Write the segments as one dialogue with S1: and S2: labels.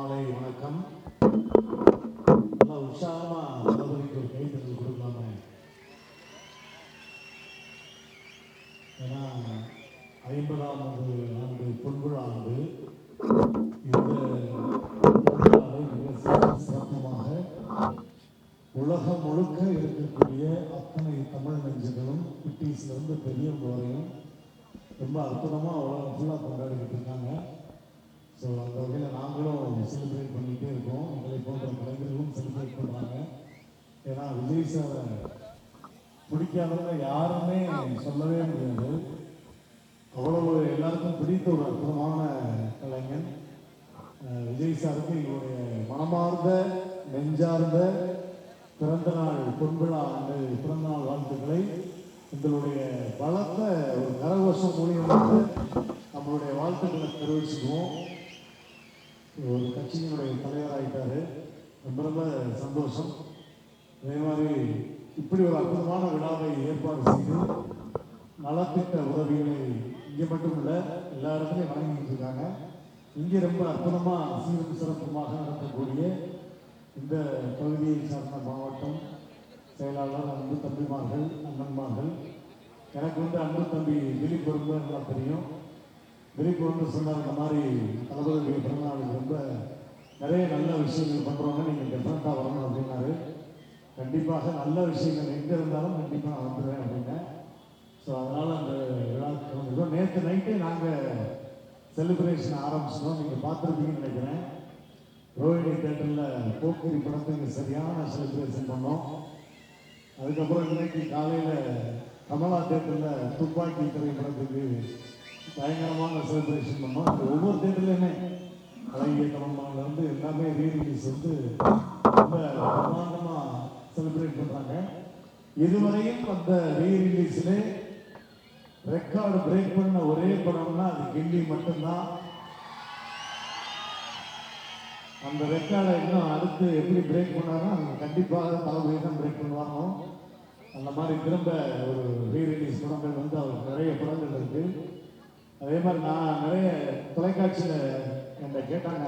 S1: மாலை வணக்கம். நல்லா உற்சாகமா தளபதிக்கு ஒரு கைத்தறல் கொடுக்கலாமே. ஏன்னா 50ஆவது ஆண்டு பொன்விழா ஆண்டு. இந்த பொன்விழாவை மிக சிறப்பாக உலகம் முழுக்க இருக்கக்கூடிய அத்தனை தமிழ் நெஞ்சங்களும் குட்டீஸ்லேருந்து பெரியவங்க வரையும் ரொம்ப அற்புதமாக உலகம் ஃபுல்லாக கொண்டாடிக்கிட்டு இருக்காங்க. ஸோ அந்த வகையில் நாங்களும் செலிப்ரேட் பண்ணிகிட்டே இருக்கோம். எங்களை போன்ற கலைஞர்களும் செலிப்ரேட் பண்ணுறாங்க. ஏன்னா விஜய் சாரை பிடிக்காதவங்க யாருமே சொல்லவே முடியாது. அவ்வளவு எல்லாருக்கும் பிடித்த ஒரு அற்புதமான கலைஞன் விஜய் சாருக்கு எங்களுடைய மனமார்ந்த நெஞ்சார்ந்த பிறந்தநாள் பொன்விழா ஆண்டு பிறந்தநாள் வாழ்த்துக்களை எங்களுடைய பலத்த ஒரு கரகோஷம் மூலியமாக நம்மளுடைய வாழ்த்துக்களை தெரிவிச்சுக்குவோம். ஒரு கட்சியினுடைய தலைவராகிட்டாரு, ரொம்ப ரொம்ப சந்தோஷம். அதே மாதிரி இப்படி ஒரு அற்புதமான விழாவை ஏற்பாடு செய்து நலத்திட்ட உதவிகளை இங்கே மட்டும் இல்லை எல்லா இடத்துலையும் வழங்கிட்டு இருக்காங்க. இங்கே ரொம்ப அற்புதமாக சீரும் சிறப்புமாக நடக்கக்கூடிய இந்த பகுதியை சார்ந்த மாவட்டம் செயலாளர் அன்பு தம்பிமார்கள் அண்ணன்மார்கள், எனக்கு அன்பு தம்பி திலீப் ரொம்ப நல்லா தெரியும். திலீப் சொன்னார், இந்த மாதிரி தளபதியுடைய பிறந்தநாளுக்கு ரொம்ப நிறைய நல்ல விஷயங்கள் பண்ணுறோங்க, நீங்கள் டெஃபரெண்ட்டாக வரணும் அப்படின்னாரு. கண்டிப்பாக நல்ல விஷயங்கள் எங்கே இருந்தாலும் கண்டிப்பாக நான் வந்துடுவேன் அப்படின்னேன். ஸோ அதனால் அந்த விழாவுக்கு வந்துட்டோம். நேற்று நைட்டே நாங்கள் செலிப்ரேஷன் ஆரம்பிச்சிட்டோம். நீங்கள் பார்த்துருப்பீங்கன்னு நினைக்கிறேன். ரோஹிணி தேட்டரில் போக்கிரி படத்துக்கு சரியான செலிப்ரேஷன் பண்ணோம். அதுக்கப்புறம் இன்னைக்கு காலையில் கமலா தேட்டரில் துப்பாக்கி திரைப்படத்துக்கு பயங்கரமான செலிப்ரேஷன் பண்ணோம். அது ஒவ்வொரு தேட்டர்லையுமே அழகிய தலைமாவிலேருந்து எல்லாமே ரீரிலீஸ் ரொம்ப பிரமாண்டமாக செலிப்ரேட் பண்ணுறாங்க. இதுவரையும் அந்த ரீரிலீஸில் ரெக்கார்டு பிரேக் பண்ண ஒரே படம்னா அது கில்லி மட்டும்தான். அந்த ரெக்கார்டை இன்னும் அடுத்து எப்படி பிரேக் பண்ணாலும் அது கண்டிப்பாக தளபதி தான் பிரேக் பண்ணுவாங்க. அந்த மாதிரி திரும்ப ஒரு ரீரிலீஸ் படங்கள் அவருக்கு நிறைய படங்கள் இருக்குது. அதே மாதிரி நான் நிறைய தொலைக்காட்சியில் என்கிட்ட கேட்டாங்க,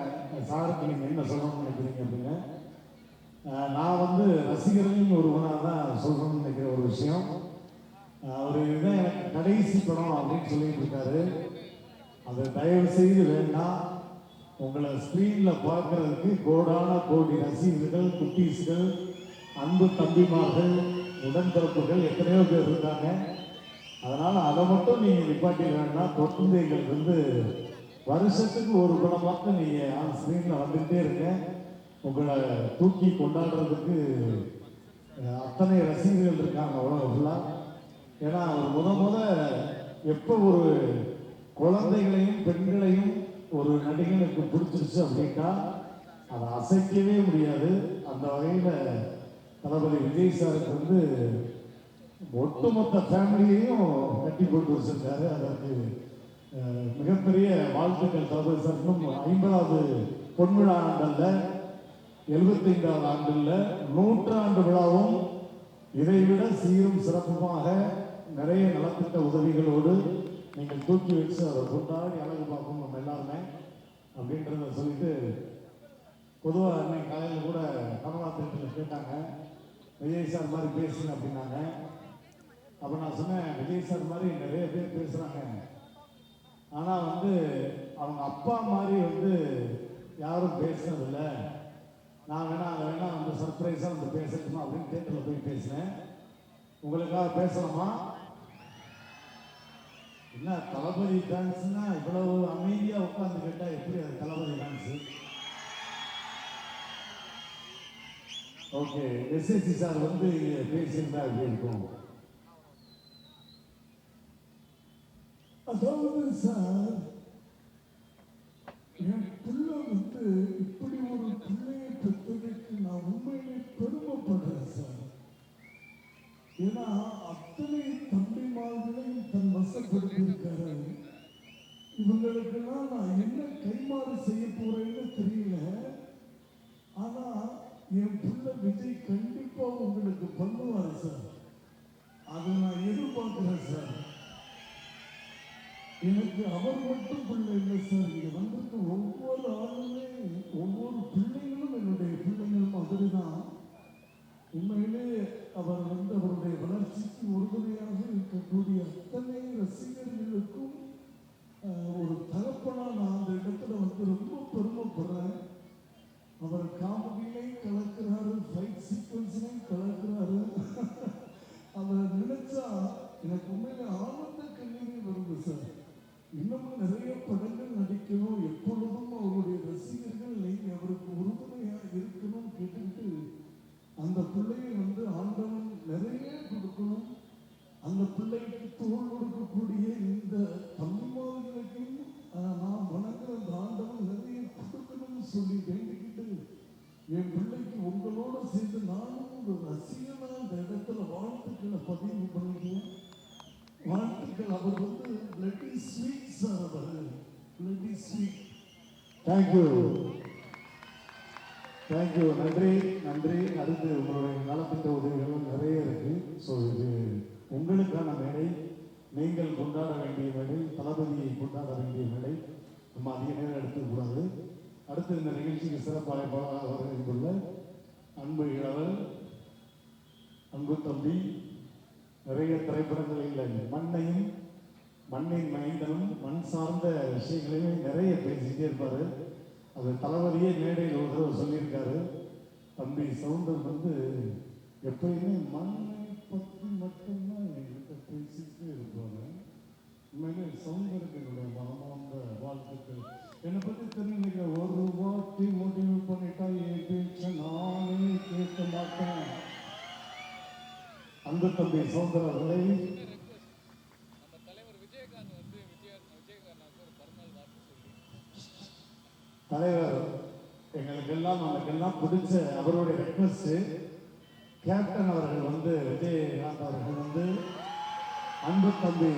S1: சாருக்கு நீங்கள் என்ன சொல்லணும்னு நினைக்கிறீங்க அப்படின்னு. நான் ரசிகர்களின் ஒருவனாக தான் சொல்லணும்னு நினைக்கிற ஒரு விஷயம். அவர் இதுதான் எனக்கு கடைசி படம் அப்படின்னு சொல்லிட்டு இருக்காரு. அதை தயவு செய்து வேண்டாம், உங்களை ஸ்க்ரீனில் பார்க்கறதுக்கு கோடான கோடி ரசிகர்கள் குட்டீஸ்கள் அன்பு தம்பிமார்கள் உடன்பிறப்புகள் எத்தனையோ பேர் இருக்காங்க. அதனால் அதை மட்டும் நீங்கள் நிப்பாட்டிக்க வேண்டாம். தொடர்ந்து எங்களுக்கு வருஷத்துக்கு ஒரு படமாக நீங்கள் அந்த ஸ்க்ரீனில் வந்துகிட்டே இருங்க. உங்களை தூக்கி கொண்டாடுறதுக்கு அத்தனை ரசிகர்கள் இருக்காங்க உலகம் ஃபுல்லாக. ஏன்னா அவர் எப்போ ஒரு குழந்தைகளையும் பெண்களையும் ஒரு நடிகனுக்கு பிடிச்சிருச்சு அப்படின்னா அதை அசைக்கவே முடியாது. அந்த வகையில் தளபதி விஜய் சாருக்கு ஒட்டுமொத்த ஃபேமிலியையும் கட்டி போட்டு வச்சிருக்காரு. அதற்கு மிகப்பெரிய வாழ்த்துக்கள் தளபதி சார். இன்னும் 50ஆவது பொன்விழா ஆண்டல்ல, 75ஆவது ஆண்டில் 100ஆண்டு விழாவும் இதைவிட சீரும் சிறப்புமாக நிறைய நலத்திட்ட உதவிகளோடு நீங்கள் தூக்கி வச்சு அதை கொண்டாடி அழகு பார்ப்போம் நம்ம எல்லாருமே அப்படின்றத சொல்லிட்டு, பொதுவாக அன்னைக்கு காலையில் கூட கமலா தேட்டரில் கேட்டாங்க, விஜய் சார் மாதிரி பேசுங்க அப்படின்னாங்க. அப்போ நான் சொன்னேன், விஜய் சார் மாதிரி நிறைய பேர் பேசுகிறாங்க, ஆனால் அவங்க அப்பா மாதிரி யாரும் பேசுனதில்லை. நான் வேணா சர்ப்ரைஸாக பேசணுமா அப்படின்னு தேட்டரில் போய் பேசினேன். உங்களுக்காக பேசலாமா? என்ன தளபதி டான்ஸ்னா இவ்வளவு அமைதியாக உட்காந்து கேட்டால் எப்படி அது தளபதி டான்ஸு? ஓகே, எஸ்எஸ்சி சார் பேசியிருந்தா எப்படி இருக்கும்? அதாவது சார், என் பிள்ளை இப்படி ஒரு பிள்ளையை பெற்றதுக்கு நான் உண்மையிலே பெருமைப்படுறேன் சார். ஏன்னா அத்தனை தம்பிமார்களையும் தன் வசப்படுத்தியிருக்காரு. இவங்களுக்கெல்லாம் நான் என்ன கைமாறு செய்ய போறேன்னு தெரியல. ஆனா என் பிள்ளை விஜய் கண்டிப்பா உங்களுக்கு பண்ணுவார் சார். அதை நான் எதிர்பார்க்கிறேன் சார். எனக்கு அவர் மட்டும் பிள்ளை இல்லை சார். இங்க ஒவ்வொரு ஆளுமே ஒவ்வொரு நிறைய கொடுக்கணும். அந்த பிள்ளைக்கு தோல் கொடுக்கக்கூடிய இந்த தம்பிமார்களுக்கும் நான் வணங்குற அந்த ஆண்டவன் நிறைய கொடுக்கணும்னு சொல்லி வேண்டிக்கிட்டு என் பிள்ளைக்கு உங்களோட சேர்ந்து நானும் ஒரு ரசிகனா இந்த இடத்துல வாழ்த்துக்களை பதிவு பண்ணிடுவேன். வாழ்த்துக்கள். அவர் வந்து பிளட்டி ஸ்வீட் சார். அவர் பிளட்டி ஸ்வீட். Thank you, thank you. நன்றி, நன்றி. அடுத்து உங்களுடைய நலத்திட்ட உதவிகளும் நிறைய இருக்கு. ஸோ இது உங்களுக்கான மேடை, நீங்கள் கொண்டாட வேண்டிய மேடை, தளபதியை கொண்டாட வேண்டிய மேடை. நம்ம அதிக நேரம் எடுத்துக்கூடாது. அடுத்து இந்த நிகழ்ச்சிக்கு சிறப்பு அழைப்பாளராக வருகின்றுள்ள அன்பு இளவர், அன்பு தம்பி, நிறைய திரைப்படங்களில் மண்ணையும் மண்ணின் மைந்தனும் மண் சார்ந்த விஷயங்களையும் நிறைய பேசிக்கிட்டே இருப்பார். அது தளபதியே மேடையில் ஒரு தடவை சொல்லியிருக்காரு. தம்பி சவுந்தர் வந்து எப்பயுமே மண்ணை பற்றி மட்டும்தான் என்கிட்ட பேசிக்கிட்டே இருப்பாங்க. உண்மையிலே சவுந்தருக்கு என்னுடைய மனமார்ந்த வாழ்த்துக்கள். என்னை பற்றி தெரிஞ்சுக்க ஒரு வாட்டி முடிவு பண்ணிட்டா என் பேச்ச நானே கேட்க மாட்டேன். அந்த தம்பி சவுந்தர் அவர்களை தலைவர் எங்களுக்கெல்லாம் நமக்கெல்லாம் பிடிச்ச அவருடைய ரெக்வஸ்ட், கேப்டன் அவர்கள் வந்து விஜயகாந்த் அவர்கள் வந்து அன்பு தம்பி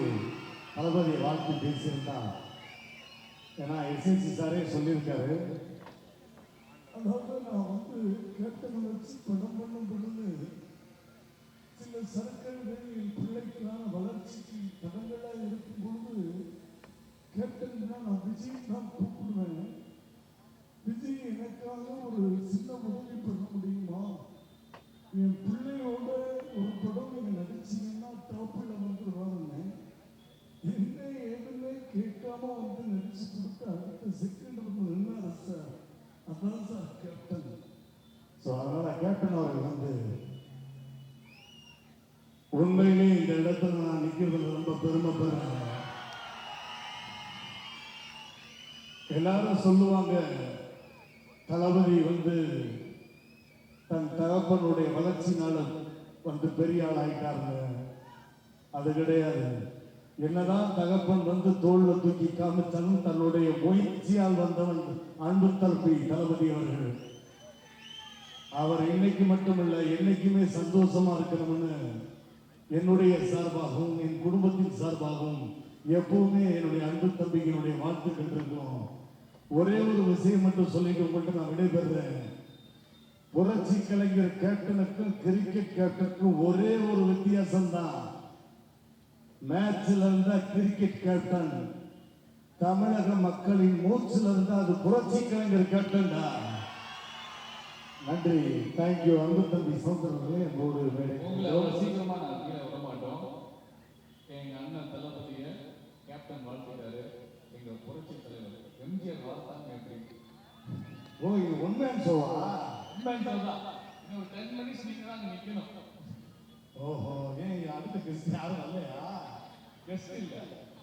S1: தளபதியை வாழ்த்து பேசியிருந்தார். ஏன்னா எஸ்எஸ்சி சாரே சொல்லியிருக்காரு, அதாவது நான் வந்து கேப்டனை வச்சு படம் பண்ணும் பொழுது சில சர்க்கிள்கள் என் பிள்ளைக்கான வளர்ச்சிக்கு படங்களாக இருக்கும் பொழுது கேப்டன் தான் நான் விஜய் தான் கூப்பிடுவேன். விஜய் எனக்காக ஒரு சின்ன உதவி பண்ண முடியுமா, என் பிள்ளையோட ஒரு படம் நீங்க நடிச்சீங்கன்னா டாப்பில் வந்துடுவாருன்னு என்ன ஏதுமே கேட்காம வந்து நடிச்சு கொடுத்து அடுத்த செகண்ட் வந்து நின்னாரு சார். அதான் சார் கேப்டன். ஸோ அதனால கேப்டன் அவர்கள் வந்து உண்மையிலே இந்த இடத்துல நான் நிற்கிறது ரொம்ப பெருமைப்படுறேன். எல்லாரும் சொல்லுவாங்க தளபதி வந்து தன் தகப்பனுடைய வளர்ச்சினால வந்து பெரிய ஆள் ஆயிட்டாருங்க. அது கிடையாது. என்னதான் தகப்பன் வந்து தோல்ல தூக்கி காமிச்சாலும் தன்னுடைய முயற்சியால் வந்தவன் அன்பு தம்பி தளபதி அவர்கள். அவர் இன்னைக்கு மட்டுமல்ல, என்னைக்குமே சந்தோஷமா இருக்கணும்னு என்னுடைய சார்பாகவும் என் குடும்பத்தின் சார்பாகவும் எப்பவுமே என்னுடைய அன்பு தம்பிகளுடைய வாழ்த்துக்கள் இருக்கும். ஒரே ஒரு விஷயம் மட்டும் சொல்லிட்டு உங்கள்கிட்ட நான் விடைபெறுறேன். புரட்சி கலைஞர் கேப்டனுக்கும் கிரிக்கெட் கேப்டனுக்கும் ஒரே ஒரு வித்தியாசம் தான். மேட்ச்ல இருந்தா கிரிக்கெட் கேப்டன், தமிழக மக்களின் மூச்சில் இருந்தா அது புரட்சி கலைஞர் கேப்டன் தான். நன்றி, தேங்க்யூ. அன்பு தம்பி சௌந்தரர்களே, என்னோடு மேடை.
S2: சீக்கிரமா நான் கீழே விட மாட்டோம். எங்க அண்ணன் தளபதியை கேப்டன் வாழ்த்துட்டாரு. எங்க புரட்சி தலைவர் எம்ஜிஆர் வாழ்த்தாங்க. எப்படி?
S1: ஓ, இது உண்மைன்னு சொல்லவா?
S2: உண்மைன்னு சொல்லலாம். இன்னும் 10 மினிட்ஸ் நீங்க தான் நிக்கணும்.
S1: ஓஹோ, ஏன் அடுத்த கெஸ்ட் யாரும் இல்லையா?
S2: கெஸ்ட் இல்ல,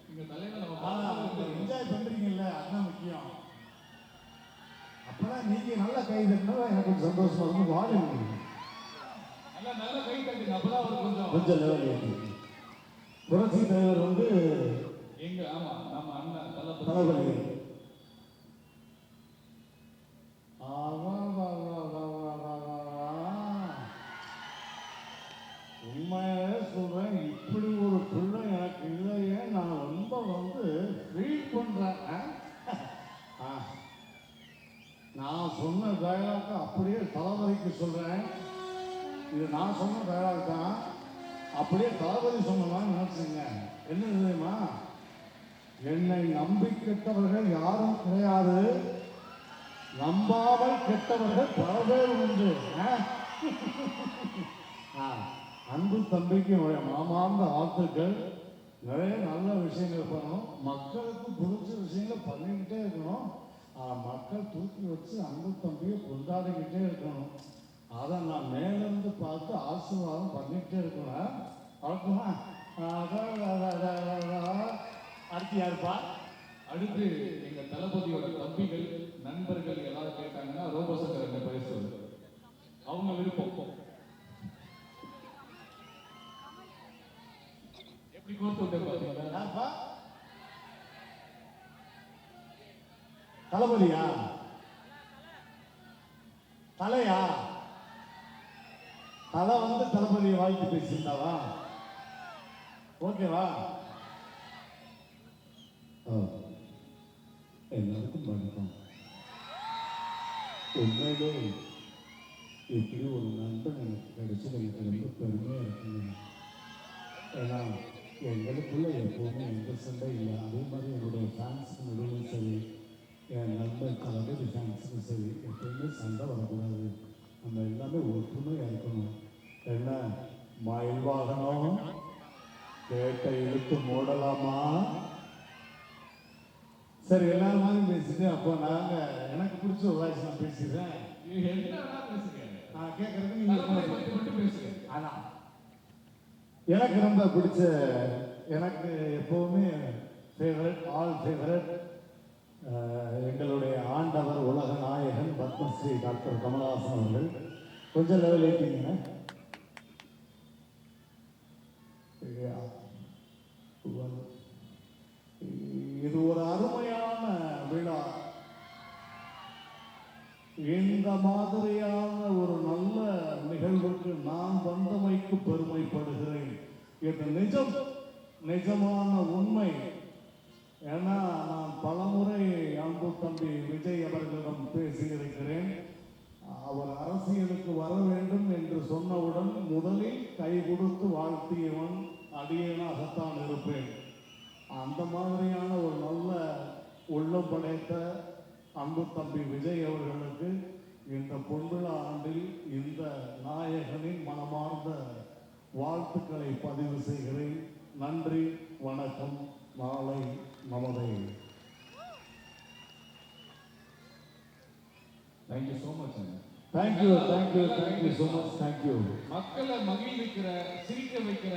S2: எங்க தலைவர் நம்ம
S1: என்ஜாய் பண்றீங்கல்ல, அதுதான் முக்கியம். அப்பதான் நீங்க நல்ல கை தட்டினா எனக்கு கொஞ்சம் சந்தோஷமா இருக்கும். வாழுங்க
S2: நல்ல கை தட்டுங்க, அப்பதான் அவர்
S1: கொஞ்சம் லெவல் ஏற்றி. புரட்சி தலைவர் வந்து
S2: எங்க ஆமா நம்ம அண்ணன்
S1: தளபதி. உண்மையாவே சொல்றேன், இப்படி ஒரு பிள்ளை எனக்கு இல்லையே, நான் ரொம்ப வந்து ஃபீல் பண்றேன். நான் சொன்ன டயலாக் அப்படியே தளபதிக்கு சொல்றேன். இது நான் சொன்ன டயலாக் தான், அப்படியே தளபதி சொன்னதான் நினைச்சுங்க. என்ன தெரியுமா, என்னை நம்பி கெட்டவர்கள் யாரும் கிடையாது, நம்பாமல் கெட்டவர்கள் பல பேர் உண்டு. அன்பு தம்பிக்கு மாமார்ந்த வாழ்த்துக்கள். நிறைய நல்ல விஷயங்கள் பண்ணணும், மக்களுக்கு பிடிச்ச விஷயங்கள் பண்ணிக்கிட்டே இருக்கணும். மக்கள் தூக்கி வச்சு அன்பு தம்பியை கொண்டாடிக்கிட்டே இருக்கணும். அதை நான் மேலிருந்து பார்த்து ஆசீர்வாதம் பண்ணிக்கிட்டே இருக்கணும். வழக்கமா அடுத்து யாருப்பா?
S2: அடுத்து எங்க தளபதியோட தம்பிகள் நண்பர்கள் எல்லாரும் கேட்டாங்கன்னா ரோபோசங்கர் பரிசு அவங்க விருப்பம்.
S1: தளபதியா? தலையா? தலை வந்து தளபதியை வாழ்த்து பேசியிருந்தாவா? ஓகேவா? எல்லாருக்கும் வணக்கம். உண்மையிலே இப்படி ஒரு நண்பன் எனக்கு கிடைச்சது எனக்கு ரொம்ப பெருமையாக இருக்குங்க. ஏன்னா எங்களுக்குள்ள எப்போவுமே எந்த சண்டை இல்லை. அதே மாதிரி என்னுடைய ஃபேன்ஸுக்கு நடுவும் சரி, என் நண்பன் தளபதி ஃபேன்ஸுக்கும் சரி, எப்போவுமே சண்டை வரக்கூடாது. நம்ம எல்லாமே ஒற்றுமையாக இருக்கணும். என்ன மயில் வாகனம் கேட்ட இழுத்து மூடலாமா? சரி, எல்லாரும் மாதிரி பேசிட்டு அப்போ எனக்கு பிடிச்ச ஒரு வாய்ஸ் நான் பேசிடுறேன். நான் கேட்கறது நீங்க பேசுங்க. அதான் எனக்கு ரொம்ப பிடிச்ச, எனக்கு எப்பவுமே ஃபேவரட், ஆல் ஃபேவரட், எங்களுடைய ஆண்டவர் உலக நாயகன் பத்மஸ்ரீ டாக்டர் கமலஹாசன் அவர்கள். கொஞ்சம் லெவல் ஏற்றிங்க. இது ஒரு அருமையான விழா. இந்த மாதிரியான ஒரு நல்ல நிகழ்வுக்கு நான் வந்தமைக்கு பெருமைப்படுகிறேன். இது நிஜமான உண்மை. ஏன்னா நான் பலமுறை அன்பு தம்பி விஜய் அவர்களிடம் பேசியிருக்கிறேன். அவர் அரசியலுக்கு வர வேண்டும் என்று சொன்னவுடன் முதலில் கை கொடுத்து வாழ்த்தியவன் அடியேனாகத்தான் இருப்பேன். அந்த மாதிரியான ஒரு நல்ல உள்ளம் படைத்த அன்பு தம்பி விஜய் அவர்களுக்கு இந்த பொன்விழா ஆண்டில் இந்த நாயகனின் மனமார்ந்த வாழ்த்துக்களை பதிவு செய்கிறேன். நன்றி, வணக்கம். நாளை நமதை.
S2: Thank you so much.
S1: Thank you so much. Thank you.
S2: மக்களை மகிழ்விக்கிற, சிரிக்க வைக்கிற,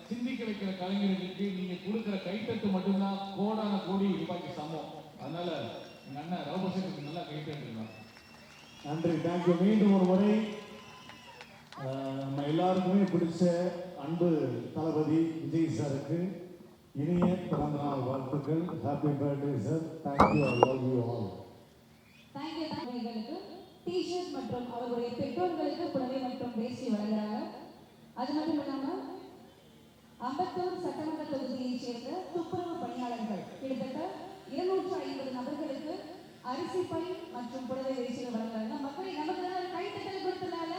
S2: சிந்திக்க வைக்கிற கலைஞர்களுக்கு நீங்க கொடுக்கிற கைத்தட்டு மட்டும்தான் கோடான கோடி ரூபாய்க்கு சமம். அதனால எங்க அண்ணன் ரவுபசேட்டுக்கு நல்லா கைத்தட்டுலாம்.
S1: நன்றி, தேங்க்யூ. மீண்டும் ஒரு முறை நம்ம எல்லாருக்குமே பிடிச்ச அன்பு தளபதி விஜய் சாருக்கு இனிய பிறந்தநாள் வாழ்த்துக்கள். Happy birthday sir. Thank you. I love you all.
S3: Thank you. தம்பதிகளுக்கு டீஷர்ட் மற்றும் அவர்களுடைய பெற்றோர்களுக்கு புடவை மற்றும் வேஷ்டி வழங்குறாங்க. அது மட்டும் இல்லாமல் அம்பத்தூர் சட்டமன்ற தொகுதியைச் சேர்ந்த துப்புரவு பணியாளர்கள் கிட்டத்தட்ட 250 நபர்களுக்கு அரிசி பை மற்றும் புடவை வேஷ்டிகள் வழங்குறாங்க. மக்களை நமக்கு கைத்தட்டல் கொடுத்ததால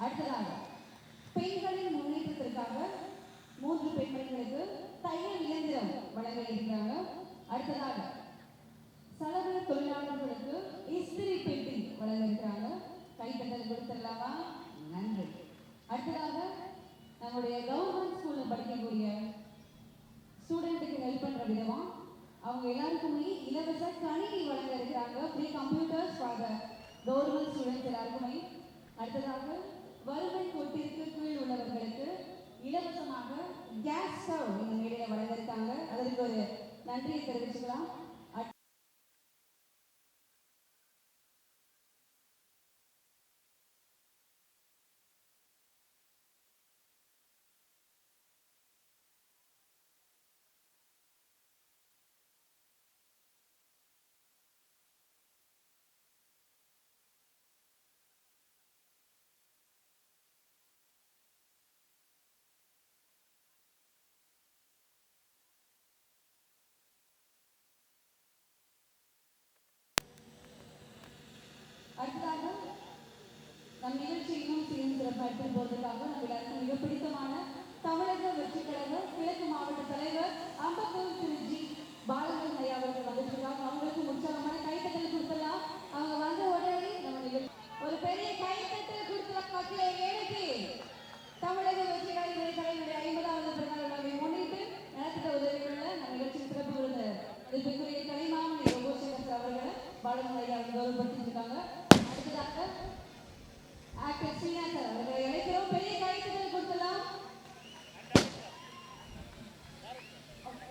S3: அடுத்ததாக பெண்களின் முன்னேற்றத்திற்காக 3 பெண்களுக்கு தையல் இயந்திரம் வழங்க இருக்கிறாங்க. அடுத்ததாக சலவை தொழிலாளர்களுக்கு இஸ்திரி பெட்டி வழங்க இருக்கிறாங்க. கைத்தட்டல் கொடுத்துடலாமா? நன்றி. அடுத்ததாக நம்முடைய கவர்மெண்ட் ஸ்கூல்ல படிக்கக்கூடிய ஸ்டூடெண்ட்டுக்கு ஹெல்ப் பண்ற விதமா அவங்க எல்லாருக்குமே இலவச கணினி வழங்க இருக்கிறாங்க. Free computers for the government students எல்லாருக்குமே. அடுத்ததாக வறுமை கோட்டிற்கு கீழ் உள்ளவர்களுக்கு இலவசமாக கேஸ் ஸ்டவ் இந்த மேடையில வழங்க இருக்காங்க. அதற்கு ஒரு நன்றியை தெரிவிச்சுக்கலாம். அடுத்ததாக நம் நிகழ்ச்சி இன்னும் சிறப்பாக எடுத்துட்டு போவதற்காக நம்ம எல்லாருக்கும் மிக பிடித்தமான தமிழக வெற்றி கழக கிழக்கு மாவட்ட தலைவர் அம்பத்தூர் திரு ஜி பாலகன் ஐயா அவர்கள் வந்துருக்காங்க. அவங்களுக்கு உற்சாகமான கைத்தட்டல் கொடுத்துடலாம். அவங்க வந்த உடனே நம்ம நிகழ்ச்சி ஒரு பெரிய கைத்தட்டல் கொடுத்துலாம். மக்களை ஏழைக்கு தமிழக வெற்றி கழக தலைவருடைய 50வது பிறந்த நாளை முன்னிட்டு நடத்திட்ட உதவிகள்ல நம்ம நிகழ்ச்சியில் சிறப்பு விருந்தினர் இதற்குரிய கலைமாமணி ரோபோசேகர் அவர்களை பாலகன் ஐயா கௌரவப்படுத்திருக்காங்க. அடுத்ததாக ஆக்டர் ஸ்ரீநாத் அவர்களை அழைக்கிறோம். பெரிய கைத்தட்டல் கொடுக்கலாம்.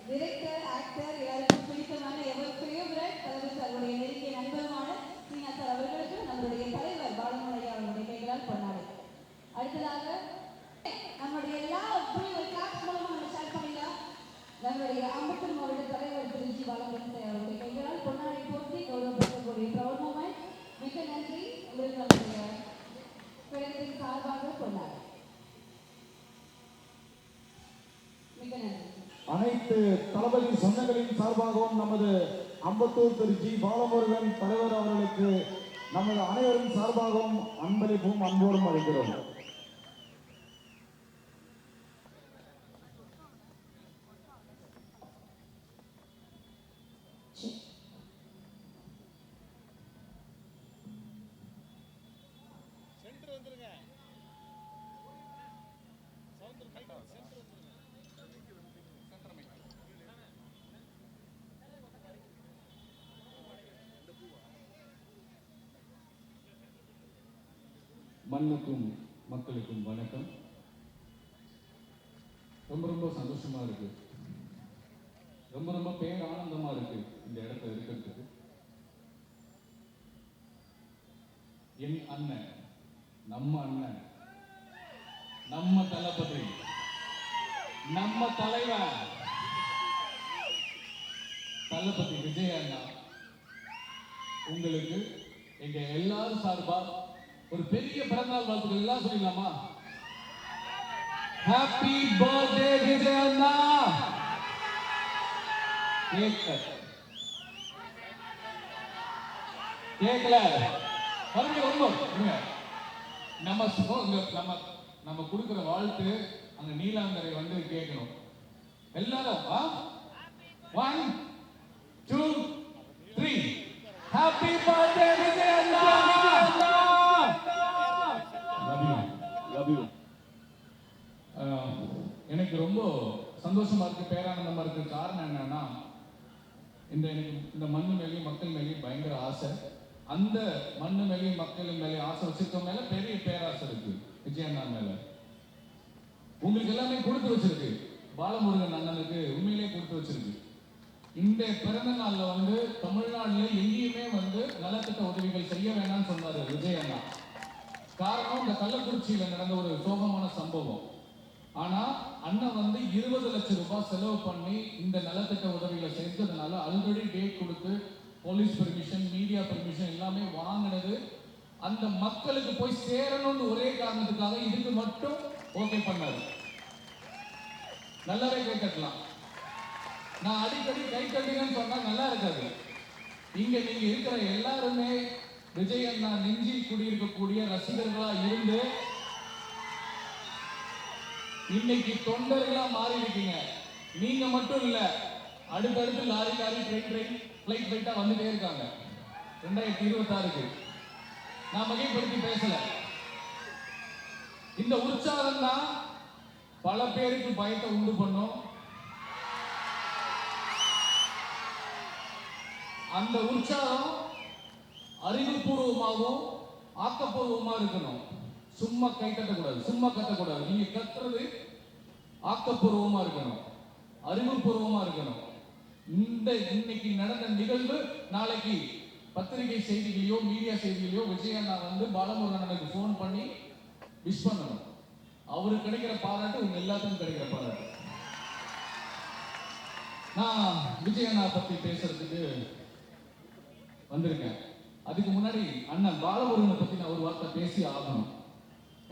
S3: டிரெக்டர், ஆக்டர், எல்லாருக்கும் பிடித்தமான எவர் ஃபேவரட்
S4: தளபதி சொந்தங்களின் சார்பாகவும் நமது அம்பத்தூர் திரு ஜி பாலமுருகன் தலைவர் அவர்களுக்கு நமது அனைவரின் சார்பாகவும் அன்பளிப்பும் அன்போடும் அளிக்கிறோம்.
S2: மண்ணுக்கும் மக்களுக்கும் வணக்கம். ரொம்ப ரொம்ப சந்தோஷமா இருக்கு, ரொம்ப ரொம்ப பேரானந்தமா இருக்கு இந்த இடத்துல இருக்கிறதுக்கு. என் அண்ணன், நம்ம தளபதி, நம்ம தலைவர் தளபதி விஜய் அண்ணா உங்களுக்கு எங்க எல்லாரும் சார்பா ஒரு பெரிய பிறந்தநாள் வாழ்த்துக்கள் எல்லாம் சொல்லிடலாமா? ஹாப்பி பர்த்டே விஜய் அண்ணா. கேக்கல நம்ம கொடுக்கிற வாழ்த்து அங்க நீலாங்கரை வந்து கேட்கணும் எல்லாரும். 1 2 3 ஹாப்பி பர்த்டே விஜய் அண்ணா. எனக்கு ரொம்ப சந்தோஷமா இருக்கு, பேரானந்தமா இருக்கு. காரணம் என்னன்னா, எனக்கு இந்த மண்ணு மேலேயும் மக்கள் மேலேயும் பயங்கர ஆசை. அந்த மண்ணு மேலேயும் மக்கள் மேலேயும் ஆசை வச்சிருக்க மேல பெரிய பேராசை இருக்கு விஜய் அண்ணா மேல. உங்களுக்கு எல்லாமே கொடுத்து வச்சிருக்கு, பாலமுருகன் அண்ணனுக்கு உண்மையிலேயே கொடுத்து வச்சிருக்கு. இந்த பிறந்த நாள்ல வந்து தமிழ்நாடுல எங்கேயுமே வந்து நலத்திட்ட உதவிகள் செய்ய வேண்டாம்னு சொன்னாரு விஜய் அண்ணா. காரணம், இந்த கள்ளக்குறிச்சியில நடந்த ஒரு சோகமான சம்பவம். ஆனா அண்ணன் வந்து 20 லட்சம் ரூபாய் செலவு பண்ணி இந்த நலத்திட்ட உதவிகளை செஞ்சதுனால ஆல்ரெடி டேட் கொடுத்து போலீஸ் பெர்மிஷன், மீடியா பெர்மிஷன் எல்லாமே வாங்கினது அந்த மக்களுக்கு போய் சேரணும்னு ஒரே காரணத்துக்காக இதுக்கு மட்டும் ஓகே பண்ணாரு. நல்லாவே கை தட்டலாம். நான் அடிக்கடி கை தட்டுங்கன்னு சொன்னா நல்லா இருக்காது. இங்க நீங்க இருக்கிற எல்லாருமே விஜய் அண்ணா நெஞ்சில் குடியிருக்கக்கூடிய ரசிகர்களா இருந்து இன்னைக்கு தொண்டர்களா மாறி இருக்கீங்க. நீங்க மட்டும் இல்ல, அடுத்தடுத்து லாரி ட்ரெயின் ஃபிளைட்டா வந்துட்டே இருக்காங்க 2026க்கு. நான் மிகைப்படுத்தி பேசல. இந்த உற்சாகம் தான் பல பேருக்கு பயத்தை உண்டு பண்ணும். அந்த உற்சாகம் அறிவுபூர்வமாகவும் ஆக்கப்பூர்வமா இருக்கணும். சும்மா கை கட்டக்கூடாது, சும்மா கத்தக்கூடாது. நீங்க கத்துறது ஆக்கப்பூர்வமா இருக்கணும், அறிவுபூர்வமா இருக்கணும். இன்னைக்கு நடந்த நிகழ்வு நாளைக்கு பத்திரிகை செய்திகளையோ மீடியா செய்திகளையோ விஜய் அண்ணா வந்து பாலமுருகனுக்கு போன் பண்ணி விஷ் பண்ணணும். அவருக்கு கிடைக்கிற பாராட்டு உங்க எல்லாத்துக்கும் கிடைக்கிற பாராட்டு. நான் விஜய் அண்ணா பத்தி பேசுறதுக்கு வந்திருக்கேன். அதுக்கு முன்னாடி அண்ணன் பாலமுருகனை பத்தி நான் ஒரு வார்த்தை பேசி ஆகணும்.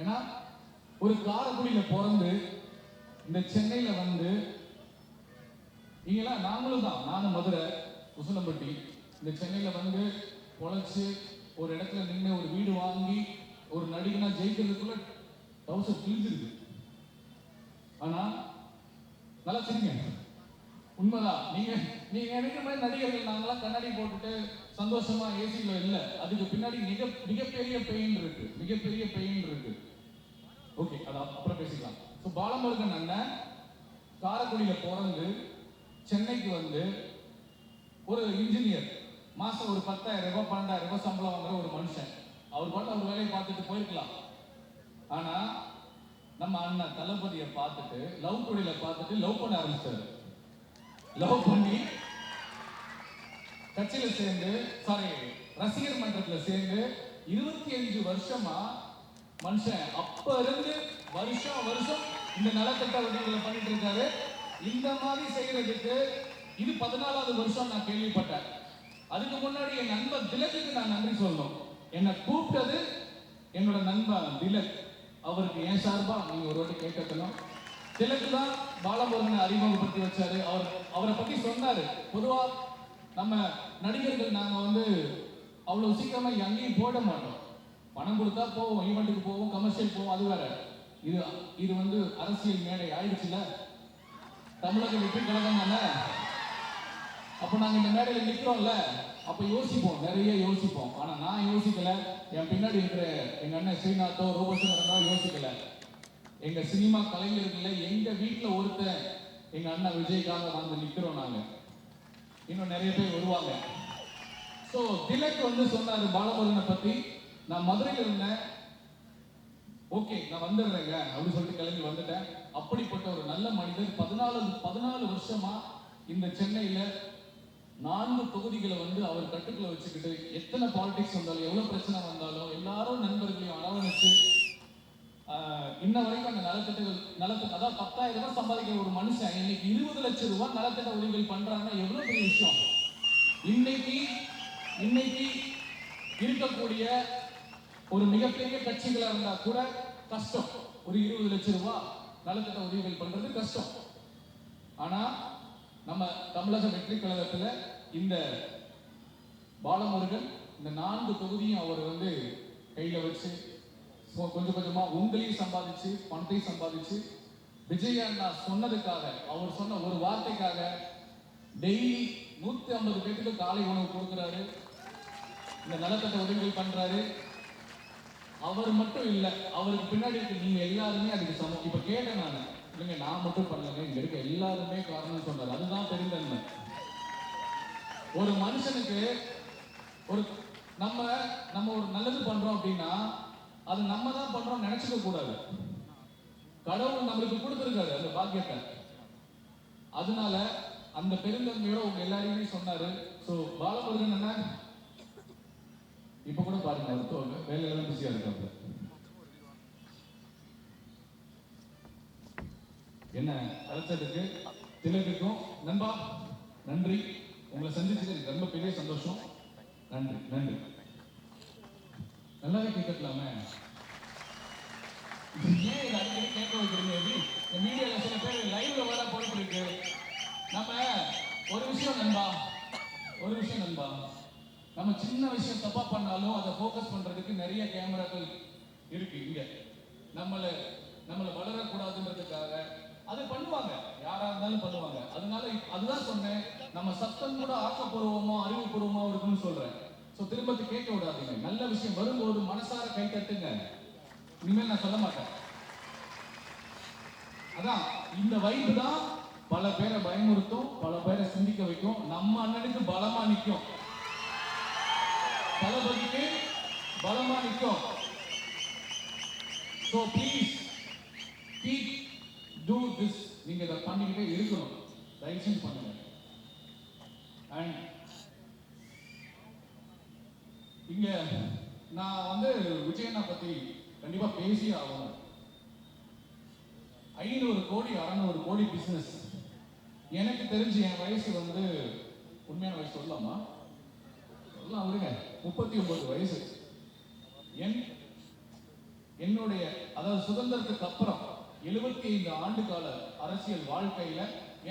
S2: ஏன்னா ஒரு காரைக்குடியில பிறந்து இந்த சென்னையில வந்து இங்கெல்லாம் நாங்களும் தான், நானும் மதுரை உசலம்பட்டி, இந்த சென்னையில வந்து பொழைச்சு ஒரு இடத்துல நின்று ஒரு வீடு வாங்கி ஒரு நடிகனா ஜெயிக்கிறதுக்குள்ள டவுசர் கிழிஞ்சிருக்கு. ஆனா நல்லா சரிங்க, உண்மைதான். நீங்க நினைக்கிற மாதிரி நடிகர்கள் நாங்களாம் கண்ணாடி போட்டுட்டு சந்தோஷமா ஏசில இல்ல. அதுக்கு பின்னாடி மிகப்பெரிய பெயின் இருக்கு, மிகப்பெரிய பெயின் இருக்கு. ஓகே, அது அப்புறம் பேசிக்கலாம். ஸோ பாலமுருகன் அண்ணன் காரைக்குடியில பிறந்து சென்னைக்கு வந்து ஒரு இன்ஜினியர், மாசம் ஒரு 10,000 ரூபாய் 12,000 ரூபாய் சம்பளம் வாங்குற ஒரு மனுஷன். அவர் பாட்டு அவர் வேலையை பார்த்துட்டு போயிருக்கலாம். ஆனா நம்ம அண்ணன் தளபதியை பார்த்துட்டு லவ் குடியில பார்த்துட்டு லவ் பண்ண ஆரம்பிச்சாரு. லவ் பண்ணி கட்சியில சேர்ந்து ரசிகர் மன்றத்துல சேர்ந்து 25 வருஷமா மனுஷன் அப்ப இருந்து வருஷம் இந்த நலத்திட்ட உதவிகளை பண்ணிட்டு இருக்காரு. இந்த மாதிரி செய்யறதுக்கு இது 14வது வருஷம் நான் கேள்விப்பட்டேன். அதுக்கு முன்னாடி என் நண்பர் திலக்குக்கு நான் நன்றி சொல்லணும். என்னை கூப்பிட்டது என்னோட நண்பர் திலக். அவருக்கு என் சார்பா நீங்க ஒரு வாட்டி கேட்கணும். திலக்கு தான் பாலமுருகனை அறிமுகப்படுத்தி வச்சாரு. அவரை பத்தி சொன்னாரு. பொதுவா நம்ம நடிகர்கள் நாங்க வந்து அவ்வளவு சீக்கிரமா எங்கேயும் போட மாட்டோம். பணம் கொடுத்தா போவோம், ஈவெண்ட்டுக்கு போவோம், கமர்ஷியல் போவோம், அது வேற. இது வந்து அரசியல் மேடை ஆயிடுச்சுல, தமிழக வெற்றி கழகம் தானே. அப்ப நாங்க இந்த மேடையில நிக்கிறோம்ல, அப்ப யோசிப்போம், நிறைய யோசிப்போம். ஆனா நான் யோசிக்கல, என் பின்னாடி இருக்கிற எங்க அண்ணன் ஸ்ரீநாத்தோ ரோபோசனோ யோசிக்கல. எங்க சினிமா கலைஞர்கள எங்க வீட்டுல ஒருத்தன் எங்க அண்ணன் விஜய்க்காக வந்து நிக்கிறோம் நாங்க. இன்னும் நிறைய பேர் வருவாங்க. சோ திலக் வந்து சொன்னாரு பாலமுருகனை பத்தி. நான் மதுரையில இருந்தேன், ஓகே நான் வந்துடுறேங்க அப்படின்னு சொல்லிட்டு கிளம்பி வந்துட்டேன். அப்படிப்பட்ட ஒரு நல்ல மனிதர் 14 வருஷமா இந்த சென்னையில 4 தொகுதிகளை வந்து அவர் கட்டுக்குள்ள வச்சுக்கிட்டு, எத்தனை பாலிடிக்ஸ் வந்தாலும் எவ்வளவு பிரச்சனை வந்தாலும் எல்லாரும் நண்பர்களையும் அரவணைச்சு இன்ன வரைக்கும் அந்த நலத்திட்ட அதாவது 10,000 ரூபாய் சம்பாதிக்கிற ஒரு மனுஷன் இன்னைக்கு 20 லட்சம் ரூபாய் நலத்திட்ட உதவிகள் பண்றாங்கன்னா எவ்வளவு பெரிய விஷயம். இன்னைக்கு இருக்கக்கூடிய ஒரு மிகப்பெரிய கட்சிகளா இருந்தா கூட கஷ்டம். ஒரு 20 லட்சம் ரூபாய் நலத்திட்ட உதவிகள் பண்றது கஷ்டம். ஆனா நம்ம தமிழக வெற்றி கழகத்துல இந்த பாலமுருகன் இந்த 4 தொகுதியும் அவர் வந்து கையில வச்சு கொஞ்சம் கொஞ்சமா உங்களையும் சம்பாதிச்சு பணத்தையும் சம்பாதிச்சு விஜய் அண்ணா சொன்னதுக்காக, அவர் சொன்ன ஒரு வார்த்தைக்காக டெய்லி 150 பேருக்கு காலை உணவு கொடுக்குறாரு, இந்த நலத்திட்ட உதவிகள் பண்றாரு. அவர் மட்டும் இல்ல, அவருக்கு பின்னாடி இருக்க நீங்க எல்லாருமே அதுக்கு சமம். இப்ப கேட்டேன் நான், இல்லைங்க நான் மட்டும் பண்ணலங்க, இங்க இருக்க எல்லாருமே காரணம் சொன்னாரு. அதுதான் பெருந்தன்மை. ஒரு மனுஷனுக்கு ஒரு நம்ம ஒரு நல்லது பண்றோம் அப்படின்னா அது நம்ம தான் பண்றோம் நினைச்சுக்க கூடாது. கடவுள் நம்மளுக்கு கொடுத்திருக்காரு அந்த பாக்கியத்தை. அதனால அந்த பெருந்தன்மையோட உங்க எல்லாரையுமே சொன்னாரு. சோ பாலமுருகன் என்ன இப்ப கூட பாருங்க, அவர் வேலையில பிஸியா இருக்காங்க. என்ன அழைச்சதுக்கு திலக்குக்கும் நண்பா நன்றி. உங்களை சந்திச்சது எனக்கு ரொம்ப பெரிய சந்தோஷம். நன்றி நன்றி. நல்லாவே கேட்கலாமே, ஏன் இதை அடிக்கடி கேட்க வைக்கிறீங்க? இந்த மீடியால சில பேர் லைவ்ல வர போயிட்டு இருக்கு. நம்ம ஒரு விஷயம் நண்பா, நம்ம சின்ன விஷயம் தப்பா பண்ணாலும் அதை ஃபோக்கஸ் பண்றதுக்கு நிறைய கேமராக்கள் இருக்கு இங்க. நம்மளை வளரக்கூடாதுன்றதுக்காக அது பண்ணுவாங்க, யாரா இருந்தாலும் பண்ணுவாங்க. அதனால அதுதான் சொன்னேன், நம்ம சத்தம் கூட ஆக்கப்பூர்வமா அறிவுபூர்வமா இருக்குன்னு சொல்றேன். சோ திரும்ப கேட்க விடாதீங்க. நல்ல விஷயம் வரும்போது மனசார கை தட்டுங்க. இனிமேல் நான் சொல்ல மாட்டேன். அதான் இந்த வைப்பு தான் பல பேரை பயமுறுத்தும், பல பேரை சிந்திக்க வைக்கும். நம்ம அண்ணனுக்கு பலமா நிற்கும், தளபதிக்கு பலமா நிற்கும். So please keep do this. நீங்க இதை பண்ணிக்கிட்டே இருக்கணும், தயவு செஞ்சு பண்ணுங்க. அண்ட் இங்க நான் வந்து விஜயண்ணா பத்தி கண்டிப்பா பேசி ஆகணும். 500 கோடி 600 கோடி பிசினஸ். எனக்கு தெரிஞ்சு என் வயசு வந்து உண்மையான வயசு சொல்லலாமா? சொல்லலாம் விடுங்க, 39 வயசு. என்னுடைய அதாவது சுதந்திரத்துக்கு அப்புறம் 75 ஆண்டு கால அரசியல் வாழ்க்கையில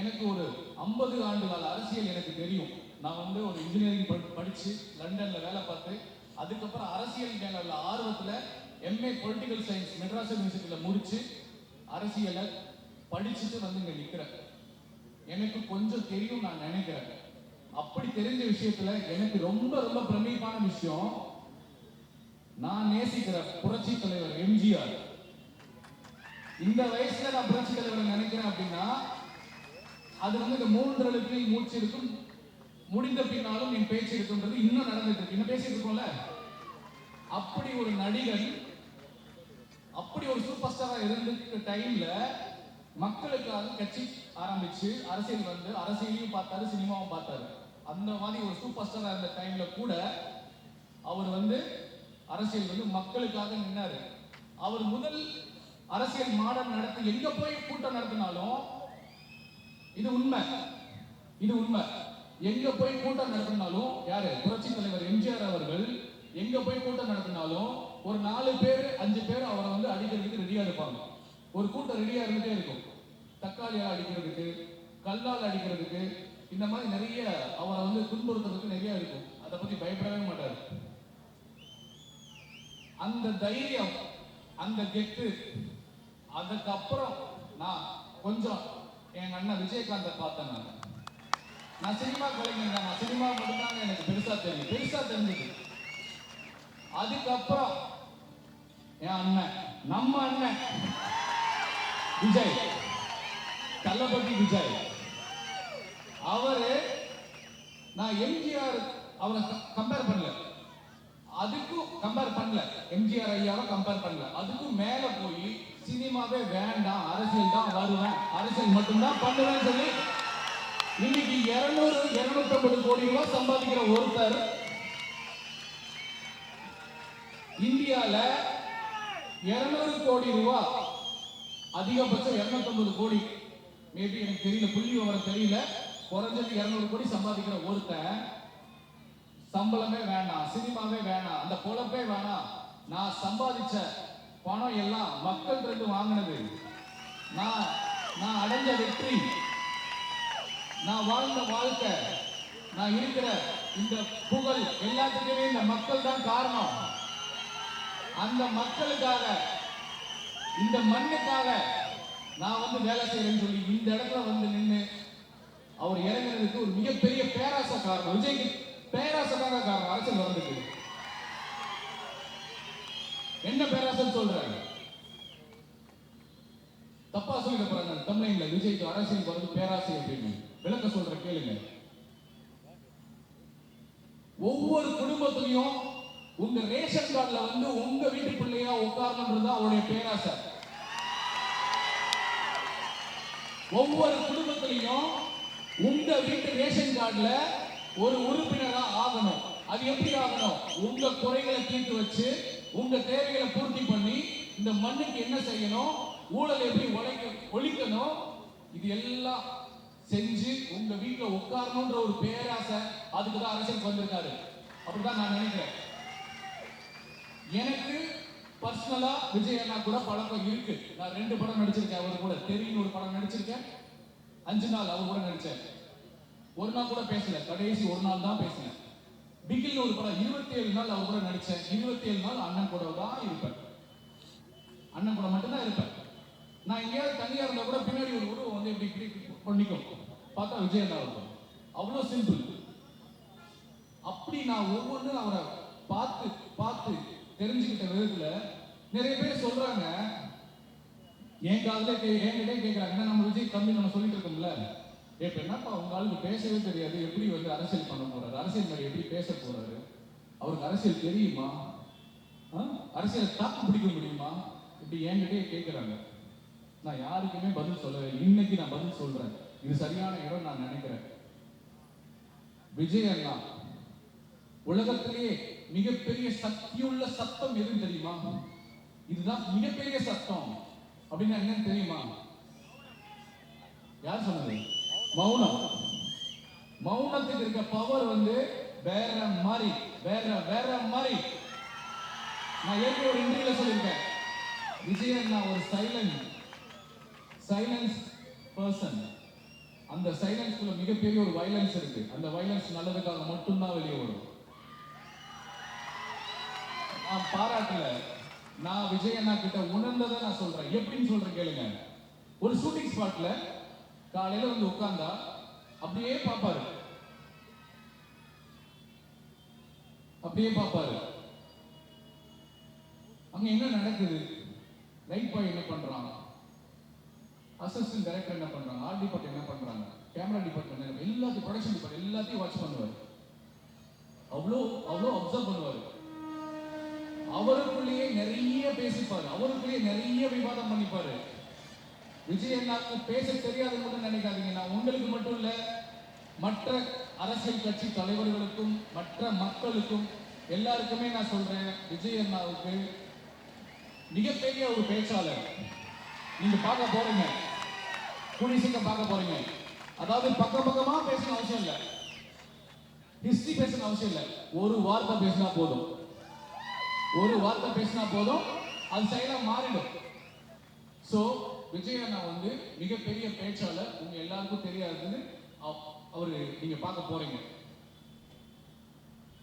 S2: எனக்கு ஒரு 50 ஆண்டு கால அரசியல் எனக்கு தெரியும். நான் வந்து ஒரு இன்ஜினியரிங் படிச்சு லண்டன்ல வேலை பார்த்து அதுக்கப்புறம் அரசியல் மேல உள்ள ஆர்வத்துல MA பொலிட்டிக்கல் சயின்ஸ் மெட்ராஸ் யூனிவர்சிட்டியில முடிச்சு அரசியலை படிச்சுட்டு வந்து இங்க நிக்கிறேன். எனக்கு கொஞ்சம் தெரியும் நான் நினைக்கிறேன். அப்படி தெரிஞ்ச விஷயத்துல எனக்கு ரொம்ப ரொம்ப பிரமிப்பான விஷயம், நான் நேசிக்கிற புரட்சி தலைவர் எம்ஜிஆர். இந்த வயசுல நான் புரட்சி தலைவரை நினைக்கிறேன் அப்படின்னா அது வந்து இந்த 3 எழுத்தில் மூச்சு இருக்கும், முடிந்த பின்னாலும் என் பேச்சு இருக்குன்றது இன்னும் நடந்துட்டு இருக்கு. இன்னும் பேசிட்டு இருக்கோம்ல. அப்படி ஒரு நடிகன், அப்படி ஒரு சூப்பர் ஸ்டாரா இருந்த டைம்ல மக்களுக்காக கட்சி ஆரம்பிச்சு அரசியல் வந்து அரசியலையும் பார்த்தாரு, சினிமாவும் பார்த்தாரு. அந்த மாதிரி ஒரு சூப்பர் ஸ்டாரா இருந்த டைம்ல கூட அவர் வந்து அரசியல் வந்து மக்களுக்காக நின்னாரு. அவர் முதல் அரசியல் மாடல் நடத்தி எங்க போய் கூட்டம் நடத்தினாலும் இது உண்மை, எங்க போய் கூட்டம் நடத்தினாலும் யாரு புரட்சி தலைவர் எம்ஜிஆர் அவர்கள் எங்க போய் கூட்டம் நடத்தினாலும் ஒரு 4 பேர் 5 பேர் அவரை வந்து அடிக்கிறதுக்கு ரெடியா இருப்பாங்க. ஒரு கூட்டம் ரெடியா இருந்துட்டே இருக்கும். தக்காளியால் அடிக்கிறதுக்கு, கல்லால் அடிக்கிறதுக்கு, இந்த மாதிரி நிறைய அவரை வந்து துன்புறுத்துறதுக்கு நிறைய இருக்கும். அதை பத்தி பயப்படவே மாட்டாரு. அந்த தைரியம், அந்த கெத்து, அதுக்கப்புறம் நான் கொஞ்சம் எங்க அண்ணன் விஜயகாந்தை பார்த்தேன். நான் சினிமா கலைஞர், நான் சினிமா மட்டும்தாங்க எனக்கு பெருசா தெரிஞ்சது. அதுக்கப்புறம் என் அண்ணன், நம்ம அண்ணன் விஜய், தளபதி விஜய், அவரு நான் எம்ஜிஆர் அவரை கம்பேர் பண்ணல, அதுக்கும் கம்பேர் பண்ணல, எம்ஜிஆர் ஐயாவை கம்பேர் பண்ணல, அதுக்கும் மேல போய் சினிமாவே வேண்டாம், அரசியல் தான் வருவேன், அரசியல் மட்டும்தான் பண்ணுவேன்னு சொல்லி இன்னைக்கு 200-250 கோடி ரூபாய் சம்பாதிக்கிற ஒருத்தர் இந்தியால 200 கோடி ரூபாய், அதிகபட்சம் 250 கோடி, மேபி எனக்கு தெரியல, புள்ளி விவரம் தெரியல, குறைஞ்சது 200 கோடி சம்பாதிக்கிற ஒருத்தன் சம்பளமே வேணாம், சினிமாவே வேணாம், அந்த பொழப்பே வேணாம், நான் சம்பாதிச்ச பணம் எல்லாம் மக்கள் இருந்து வாங்கினது, நான் அடைஞ்ச வெற்றி, நான் வாழ்ந்த வாழ்க்கை, நான் இருக்கிற இந்த புகழ் எல்லாத்துக்குமே இந்த மக்கள் தான் காரணம். அந்த மக்களுக்காக, இந்த மண்ணுக்காக நான் வந்து வேலை செய்யறேன்னு சொல்லி இந்த இடத்துல வந்து நின்று அவர் இறங்குறதுக்கு ஒரு மிகப்பெரிய பேராசை காரணம். விஜய்க்கு பேராசைக்காக காரணம் அரசியல் வந்ததுக்கு. என்ன பேராசைன்னு சொல்றாங்க, தப்பா சொல்லிட போறாங்க தமிழ்ல. விஜய்க்கு அரசியல் வருது பேராசை அப்படின்னு விளக்க சொல்ற கேளுங்க. ஒவ்வொரு குடும்பத்திலையும் உங்க ரேஷன் கார்டுல வந்து உங்க வீட்டு பிள்ளையா உட்காரணும்ன்றது அவருடைய பேராசை. ஒவ்வொரு குடும்பத்திலையும் உங்க வீட்டு ரேஷன் கார்டுல ஒரு உறுப்பினரா ஆகணும். அது எப்படி ஆகணும்? உங்க குறைகளை தீர்த்து வச்சு, உங்க தேவைகளை பூர்த்தி பண்ணி, இந்த மண்ணுக்கு என்ன செய்யணும், ஊழல் எப்படி ஒழிக்கணும், இது எல்லாம் செஞ்சு உங்க வீட்டுல உட்காரணும்ன்ற ஒரு பேராசை, அதுக்குதான் அரசியலுக்கு வந்திருக்காரு. அப்படிதான் நான் நினைக்கிறேன். எனக்கு பர்சனலா விஜய் அண்ணா கூட பழக்கம் இருக்கு. நான் 2 படம் நடிச்சிருக்கேன் அவர் கூட. தெரியும், ஒரு படம் நடிச்சிருக்கேன், 5 நாள் அவர் கூட நடிச்சேன். ஒரு நாள் கூட பேசல, கடைசி ஒரு நாள் தான் பேசினேன். பிகில் ஒரு படம் 27 நாள் அவர் கூட நடிச்சேன். 27 நாள் அண்ணன் கூட தான் இருப்பேன், அண்ணன் கூட மட்டும்தான் இருப்பேன். நான் எங்கேயாவது தனியா இருந்தா கூட பின்னாடி ஒரு உருவம் வந்து இப்படி பண்ணிக்கும், பார்த்தா விஜய் அண்ணா இருக்கும். அவ்வளவு சிம்பிள். அப்படி நான் ஒவ்வொன்றும் அவரை பார்த்து பார்த்து தெரிஞ்சுக்கிட்ட விதத்துல நிறைய பேர் சொல்றாங்க, என் காதுல என்கிட்ட கேட்கறாங்க, என்ன நம்ம விஜய் தம்பி நம்ம சொல்லிட்டு இருக்கோம்ல, இப்ப என்னப்பா உங்க ஆளுக்கு பேசவே தெரியாது, எப்படி வந்து அரசியல் பண்ண போறாரு, அரசியல் மேல எப்படி பேச போறாரு, அவருக்கு அரசியல் தெரியுமா, அரசியலை தாக்கு பிடிக்க முடியுமா, இப்படி என்கிட்டயே கேட்கிறாங்க. நான் யாருக்குமே பதில் சொல்லவே. இன்னைக்கு நான் பதில் சொல்றேன். இது சரியான இடம் நான் நினைக்கிறேன். விஜய் அண்ணா உலகத்திலேயே மிகப்பெரிய சக்தியுள்ள சத்தம் எதுன்னு தெரியுமா? இதுதான் மிகப்பெரிய சத்தம் அப்படின்னா என்னன்னு தெரியுமா? யார் சொன்னது? மௌனம். மௌனத்துக்கு இருக்க பவர் வந்து வேற மாதிரி, வேற மாதிரி. நான் ஏற்கனவே ஒரு இன்டர்வியூல சொல்லியிருக்கேன், விஜய் அண்ணா ஒரு சைலன்ஸ் பர்சன். அந்த சைலன்ஸ்குள்ள மிகப்பெரிய ஒரு வயலன்ஸ் இருக்கு. அந்த வயலன்ஸ் நல்லதுக்காக மட்டும்தான் வெளியே வரும். நான் பாராட்டல, நான் விஜய் அண்ணா கிட்ட உணர்ந்ததை நான் சொல்றேன். எப்படின்னு சொல்றேன் கேளுங்க. ஒரு ஷூட்டிங் ஸ்பாட்ல காலையில வந்து உட்கார்ந்தா அப்படியே பார்ப்பாரு, அங்க என்ன நடக்குது, லைட் பாய் என்ன பண்றாங்க, அசிஸ்டன்ட் டைரக்டர் என்ன பண்றாங்க, ஆர்ட் டிபார்ட்மெண்ட் என்ன பண்றாங்க, கேமரா டிபார்ட்மெண்ட் எல்லாத்தையும், ப்ரொடக்ஷன் டிபார்ட்மெண்ட் எல்லாத்தையும் வாட்ச் பண்ணுவாரு. அவ்வளோ அப்சர்வ் பண்ணுவாரு. அவருக்குள்ளேயே நிறைய பேசிப்பாரு, அவருக்குள்ளேயே நிறைய விவாதம் பண்ணிப்பாரு. விஜய் அண்ணாவுக்கு பேச தெரியாதுன்னு மட்டும் நினைக்காதீங்க. நான் உங்களுக்கு மட்டும் இல்ல, மற்ற அரசியல் கட்சி தலைவர்களுக்கும் மற்ற மக்களுக்கும் எல்லாருக்குமே நான் சொல்றேன், விஜய் அண்ணாவுக்கு மிகப்பெரிய ஒரு பேச்சாளர். நீங்க பார்க்க போறீங்க, கூடிய சீக்கிரம் பார்க்க போறீங்க. அதாவது பக்கமா பேசணும் அவசியம் இல்லை, ஹிஸ்டரி பேசணும் அவசியம் இல்லை. ஒரு வார்த்தை பேசினா போதும், அது செயலா மாறிடும். சோ விஜய் அண்ணா வந்து மிகப்பெரிய பேச்சாளர், உங்க எல்லாருக்கும் தெரியாதுன்னு அவரு நீங்க பார்க்க போறீங்க.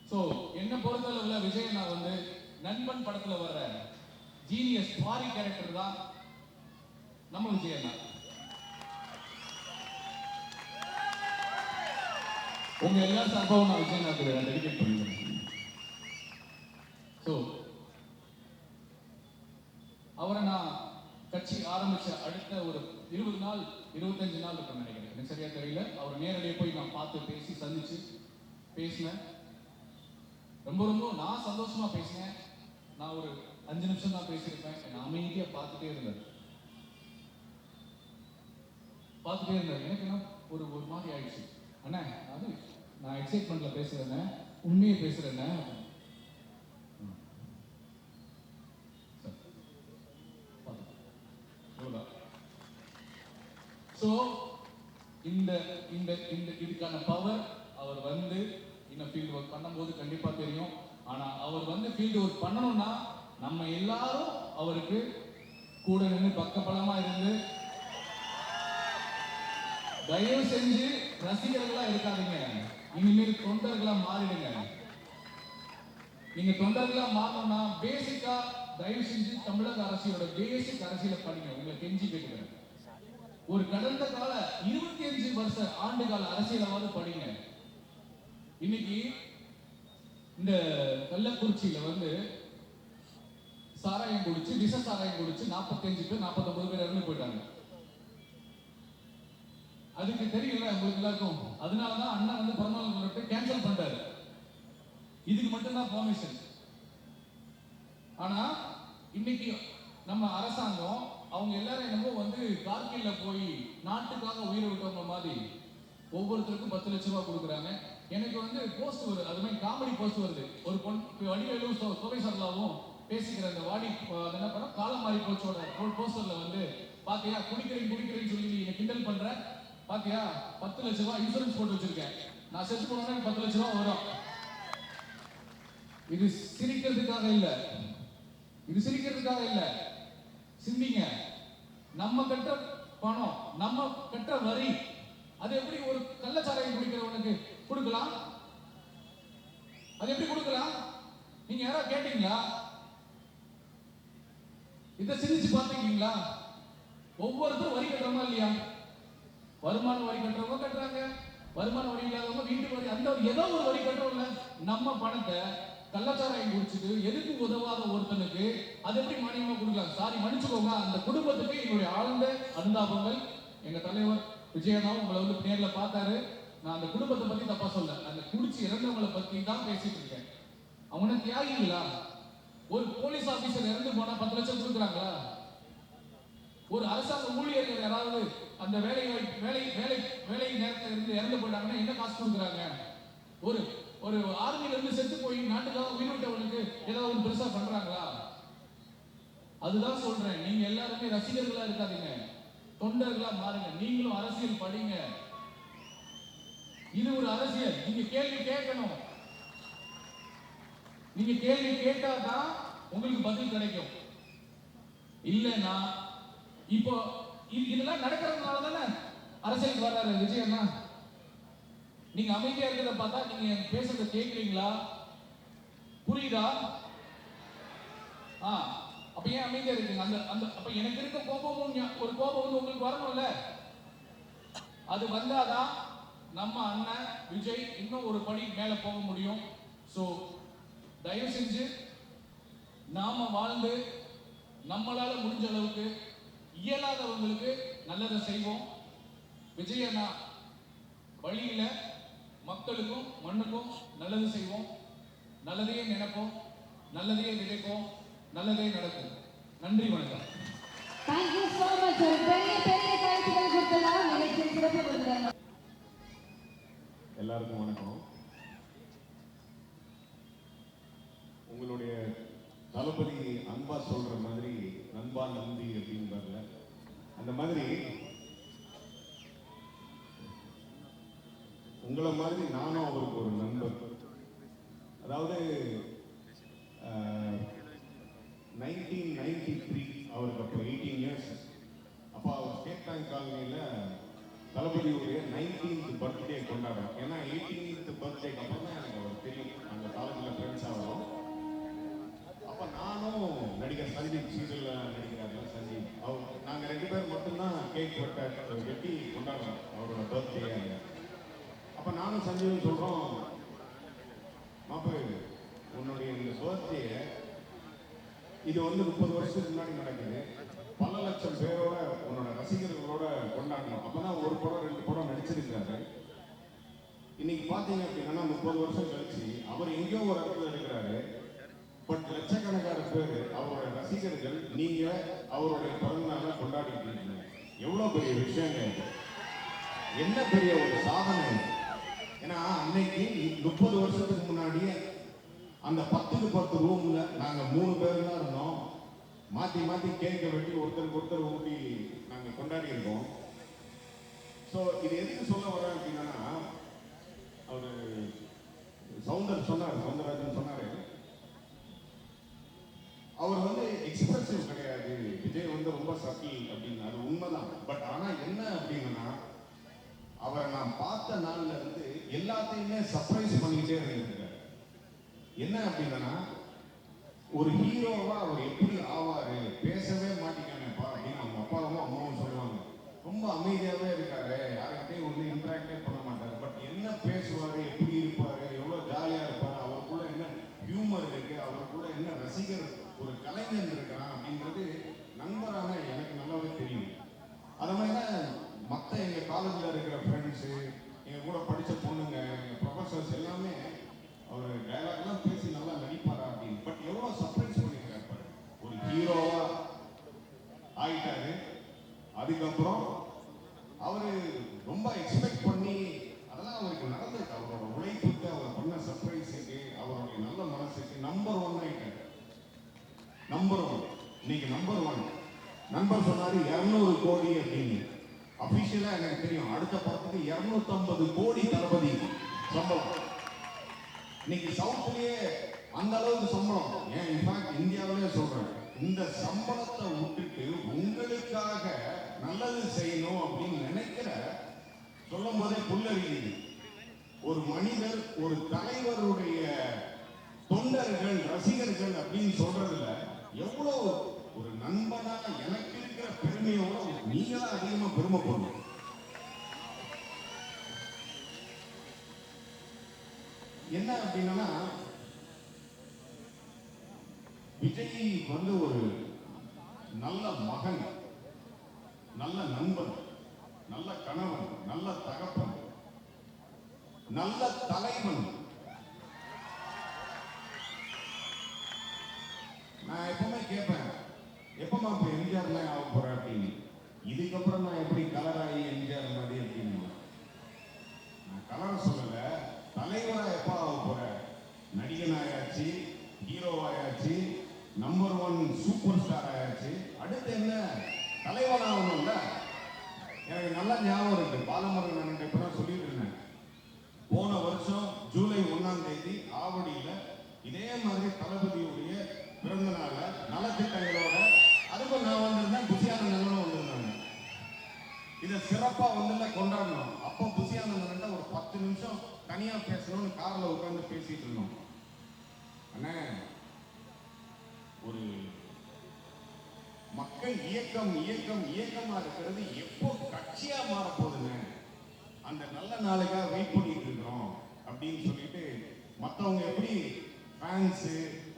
S2: சோ என்ன பொறுத்தளவுல விஜய் அண்ணா வந்து நண்பன் படத்துல வர்ற ஜீனியஸ் பாரி கேரக்டர் தான் நம்ம விஜய் அண்ணா. உங்க எல்லா சார்பாகவும் நான் விஜய் அண்ணாக்கு டெடிகேட் பண்ணிக்கிறேன். ஸோ அவரை நான் கட்சி ஆரம்பிச்ச அடுத்த ஒரு 20 நாள் 25 நாள் இருக்குன்னு நினைக்கிறேன், எனக்கு சரியா தெரியல. அவர் நேரடியாக போய் நான் பார்த்து பேசி சந்திச்சு பேசினேன். ரொம்ப நான் சந்தோஷமா பேசினேன். நான் ஒரு 5 நிமிஷம் தான் பேசியிருப்பேன். என்னை அமைதியா பார்த்துட்டே இருந்தார். எனக்கு என்ன ஒரு மாதிரி ஆயிடுச்சு. அண்ணா அது நான் எக்ஸைட்மெண்ட்ல பேசுறேன்னு, உண்மையை பேசுறேன்னு. ஸோ இந்த இந்த இந்த இதுக்கான பவர் அவர் வந்து இன்னும் ஃபீல்டு ஒர்க் பண்ணும்போது கண்டிப்பா தெரியும். ஆனா அவர் வந்து ஃபீல்டு ஒர்க் பண்ணணும்னா நம்ம எல்லாரும் அவருக்கு கூட நின்று பக்கபலமா இருந்து, தயவு செஞ்சு ரசிகர்களா இருக்காதீங்க, இனிமேல் தொண்டர்களா மாறிடுங்க. நீங்க தொண்டர்களா மாறணும்னா பேசிக்கா தயவு செஞ்சு தமிழக அரசியலோட பேசிக் அரசியலை படிங்க. உங்களை கெஞ்சி கேட்டுக்கிறேன். ஒரு கடந்த கால 25 ஆண்டு கால அரசியலாவது படிங்க. இன்னைக்கு இந்த கள்ளக்குறிச்சியில வந்து சாராயம் குடிச்சு விஷ சாராயம் குடிச்சு 45 பேர் 49 பேர் இறந்து போயிட்டாங்க. அதுக்கு தெரியல உங்களுக்கு எல்லாருக்கும். அதனாலதான் அண்ணா வந்து பிறந்தநாள் கேன்சல் பண்ணிட்டாரு. இதுக்கு மட்டும்தான் பெர்மிஷன். ஆனா இன்னைக்கு நம்ம அரசாங்கம் அவங்க எல்லாரும் என்னமோ வந்து கார்கில்ல போய் நாட்டுக்காக உயிரை விட்டவங்க மாதிரி ஒவ்வொருத்தருக்கும் 10 லட்சம் ரூபாய் கொடுக்குறாங்க. எனக்கு வந்து போஸ்ட் வருது, அது மாதிரி காமெடி போஸ்ட் வருது. ஒரு வடிவேலும் கோவை சரளாவும் பேசிக்கிற அந்த வாடி என்ன பண்ண காலம் மாறி போச்சோட போஸ்டர்ல வந்து பாத்தியா குடிக்கிறேன்னு சொல்லி நீ கிண்டல் பண்ற, பாத்தியா 10 லட்சம் ரூபாய் இன்சூரன்ஸ் போட்டு வச்சிருக்கேன், நான் செத்து போனா 10 லட்சம் ரூபாய் வரும். இது சிரிக்கிறதுக்காக இல்ல, சிந்திங்க. நம்ம கட்ட பணம், நம்ம கட்ட வரி, அது எப்படி ஒரு கள்ளச்சாராயம் குடிக்கிறவனுக்கு கொடுக்கலாம்? அது எப்படி கொடுக்கலாம்? நீங்க யாராவது கேட்டீங்களா? இதை சிந்திச்சு பார்த்துருக்கீங்களா? ஒவ்வொருத்தரும் வரி கட்டுறோமா இல்லையா? வருமான வரி கட்டுறவங்க கட்டுறாங்க, வருமான வரி இல்லாதவங்க வீட்டு வரி, அந்த ஏதோ ஒரு வரி கட்டுறோம்ல. நம்ம பணத்தை கள்ளச்சாராயம் குடிச்சிட்டு எதுக்கு உதவாத ஒருத்தனுக்கு அது எப்படி மானியமா கொடுக்கலாம்? சாரி மன்னிச்சுக்கோங்க, அந்த குடும்பத்துக்கு என்னுடைய ஆழ்ந்த அனுதாபங்கள். எங்க தலைவர் விஜயண்ணாவும் உங்களை வந்து நேர்ல பார்த்தாரு. நான் அந்த குடும்பத்தை பத்தி தப்பா சொல்ல, அந்த குடிச்சு இறந்தவங்களை பத்தி தான் பேசிட்டு இருக்கேன். அவங்க தியாகிங்களா? ஒரு போலீஸ் ஆபீசர் இறந்து போனா 10 லட்சம் கொடுக்குறாங்களா? ஒரு அரசாங்க ஊழியர்கள் யாராவது அந்த வேலை நேரத்தில் இருந்து இறந்து போயிட்டாங்கன்னா என்ன காசு கொடுக்குறாங்க? ஒரு ஆர்மியில இருந்து செத்து போய் நாட்டுக்காக உயிர் விட்டவனுக்கு ஏதாவது பெருசா பண்றாங்களா? அதுதான் சொல்றேன், நீங்க எல்லாருமே ரசிகர்களா இருக்காதீங்க, தொண்டர்களா மாறுங்க. நீங்களும் அரசியல் படிங்க. இது ஒரு அரசியல். நீங்க கேள்வி கேட்கணும். நீங்க கேள்வி கேட்டாதான் உங்களுக்கு பதில் கிடைக்கும். இல்லைன்னா இப்போ இதெல்லாம் நடக்கிறதுனால தானே அரசியலுக்கு வர்றாரு விஜய் அண்ணா. நீங்க அமைதியா இருக்கிறத பார்த்தா நீங்க பேசுறத கேட்கறீங்களா? புரியுதா? அப்ப ஏன் அமைதியா இருக்கீங்க? அப்ப எனக்கு இருக்க கோபமும் ஒரு கோபம் வந்து உங்களுக்கு வரணும்ல. அது வந்தாதான் நம்ம அண்ணன் விஜய் இன்னும் ஒரு படி மேல போக முடியும். சோ தயவு செஞ்சு நாம வாழ்ந்து நம்மளால முடிஞ்ச அளவுக்கு இயலாதவங்களுக்கு நல்லதை செய்வோம். விஜய் அண்ணா வழியில மக்களுக்கும் மண்ணுக்கும் நல்லது செய்வோம். நல்லதையே நினைப்போம், நல்லதையே விதைப்போம், நல்லதே நடக்கும். நன்றி, வணக்கம்.
S3: Thank you so much. பெரிய கருத்துக்கள் கொடுத்தலாம். நிகழ்ச்சியை சிறப்பு கொடுத்தாங்க.
S5: எல்லாருக்கும் வணக்கம். உங்களுடைய தளபதி அன்பா சொல்ற மாதிரி நண்பா நம்பி அப்படின்பார்ல, அந்த மாதிரி உங்களை மாதிரி நானும் அவருக்கு ஒரு நண்பர். அதாவது 1993 அவருக்கு அப்போ 18 இயர்ஸ். அப்போ தளபதியுடைய 19th பர்த்டே கொண்டாடுறோம். ஏன்னா 18th பர்த்டேக்கு அப்புறம் தான் எனக்கு அவர் தெரியும், அந்த காலேஜில் ஃப்ரெண்ட்ஸ் ஆகிறோம். அப்போ நானும் நடிகர் சஞ்சீவ் சீரியலில் நடிக்கிறாரு சஞ்சீவ், அவர் நாங்கள் 2 பேர் மட்டும்தான் கேக் வெட்டி கொண்டாடுறோம் அவரோட பர்த்டே. அப்போ நானும் சஞ்சீவும் சொல்கிறோம், மாப்பு உன்னுடைய இந்த பர்த்டே இது வந்து 30 வருஷத்துக்கு முன்னாடி நடக்குது, பல லட்சம் பேரோட உன்னோட ரசிகர்களோட கொண்டாடணும். அப்பதான் ஒரு படம் 2 படம் நடிச்சிருக்காரு. இன்னைக்கு பாத்தீங்க அப்படின்னா 30 வருஷம் கழிச்சு அவர் எங்கேயோ ஒரு இடத்துல இருக்கிறாரு. பட் லட்சக்கணக்கான பேர் அவரோட ரசிகர்கள் நீங்க அவருடைய பிறந்தநாளை கொண்டாடிட்டு இருக்கீங்க. எவ்வளவு பெரிய விஷயங்க இது, என்ன பெரிய ஒரு சாதனை. ஏன்னா அன்னைக்கு 30 வருஷத்துக்கு முன்னாடி அந்த 10க்கு 10 ரூம்ல நாங்க 3 பேர் தான் இருந்தோம். மாத்தி மாத்தி கேக்க வெட்டி ஒருத்தருக்கு ஒருத்தர் ஊட்டி நாங்க கொண்டாடி இருக்கோம். ஸோ இது எதுக்கு சொல்ல வரேன் அப்படின்னா, அவரு சவுந்தரராஜன் சொன்னாரு, அவர் வந்து எக்ஸ்பிரசிவ் கிடையாது, விஜய் வந்து ரொம்ப சட்டில் அப்படின்னு. அது உண்மைதான். பட் ஆனா என்ன அப்படின்னா, அவரை நான் பார்த்த நாள்ல இருந்து எல்லாத்தையுமே சர்ப்ரைஸ் பண்ணிக்கிட்டே இருந்திருக்காரு. என்ன அப்படின்னா, ஒரு ஹீரோவா அவர் எப்படி ஆவாரு, பேசவே மாட்டேங்கானப்பா அப்படின்னு அவங்க அப்பாவும் அம்மாவும் சொல்லுவாங்க. ரொம்ப அமைதியாவே இருக்காரு, யாருக்கிட்டையும் வந்து இன்டராக்டே பண்ண மாட்டாரு. பட் என்ன பேசுவாரு, எப்படி இருப்பாரு, எவ்வளவு ஜாலியா இருப்பாரு, அவருக்குள்ள என்ன ஹியூமர் இருக்கு, அவருக்குள்ள என்ன ரசிகர் ஒரு கலைஞன் இருக்கிறான் அப்படின்றது நண்பரான எனக்கு நல்லாவே தெரியும். அது மாதிரிதான் மற்ற எங்க காலேஜில் இருக்கிற ஃப்ரெண்ட்ஸு, எங்க கூட படித்த பொண்ணுங்க, எங்க ப்ரொஃபஸர்ஸ் எல்லாமே அவர் டைலாக்லாம் பேசி நல்லா நடிப்பாரா அப்படின்னு. பட் எவ்வளோ சர்ப்ரைஸ் பண்ணியிருக்காரு, ஒரு ஹீரோவா ஆயிட்டாரு. அதுக்கப்புறம் அவரு ரொம்ப எக்ஸ்பெக்ட் பண்ணி அதெல்லாம் அவருக்கு நடந்திருக்கு. அவரோட உழைப்புக்கு, அவர் பண்ண சர்ப்ரைஸுக்கு, அவருடைய நல்ல மனசுக்கு நம்பர் 1 ஆயிட்டாரு. நம்பர் 1 இன்னைக்கு நம்பர் 1. நண்பர் சொன்னாரு 200 கோடி அப்படின்னு. அபிஷியலா எனக்கு தெரியும், அடுத்த படத்துக்கு 250 கோடி தளபதி சம்பளம். இன்னைக்கு சவுத்லயே அந்த அளவுக்கு சம்பளம். ஏன் இன்ஃபேக்ட் இந்தியாவிலே சொல்றேன், இந்த சம்பளத்தை விட்டுட்டு உங்களுக்காக நல்லது செய்யணும் அப்படின்னு நினைக்கிற சொல்லும் போதே புல்லறியுது. ஒரு மனிதர், ஒரு தலைவருடைய தொண்டர்கள், ரசிகர்கள் அப்படின்னு சொல்றதுல எவ்வளவு ஒரு நண்பனா எனக்கு இருக்கிற பெருமையோட நீங்க தான் அதிகமா பெருமைப்படணும். என்ன அப்படின்னா, விஜய் வந்து ஒரு நல்ல மகன், நல்ல நண்பன், நல்ல கணவன், நல்ல தகப்பன், நல்ல தலைவன். நான் எப்பவுமே கேட்பேன், எப்பமா இப்ப எம்ஜிஆர் ஆக போற அப்படின்னு. இதுக்கப்புறம் நான் எப்படி கலராகி எம்ஜிஆர் மாதிரி அப்படின்னு நான் கலர சொல்லல, தலைவரா எப்ப ஆக போற? நடிகன் ஆயாச்சு, ஹீரோ ஆயாச்சு, நம்பர் 1 சூப்பர் ஸ்டார் ஆயாச்சு, அடுத்து என்ன தலைவன் ஆகணும்ல. எனக்கு நல்லா ஞாபகம் இருக்கு, பாலமுருகன் நான் இப்பதான் சொல்லிட்டு இருந்தேன். போன வருஷம் ஜூலை 1ஆம் தேதி ஆவடியில இதே மாதிரி தளபதியுடைய பிறந்த நாள நலத்திட்டங்களோட அதுக்கும் நான் வந்திருந்தேன், புசியானந்தனும் வந்திருந்தாங்க. இதை சிறப்பா வந்து கொண்டாடணும். அப்போ புசியானந்தன் ஒரு 10 நிமிஷம் தனியா பேசணும்னு கார்ல உட்கார்ந்து பேசிட்டு இருந்தோம். அண்ணே, ஒரு மக்கள் இயக்கமா இருக்கிறது எப்போ கட்சியா மாற போகுதுங்க, அந்த நல்ல நாளுக்காக வெயிட் பண்ணிட்டு இருக்கிறோம் அப்படின்னு சொல்லிட்டு, மற்றவங்க எப்படி ஃபேன்ஸ்,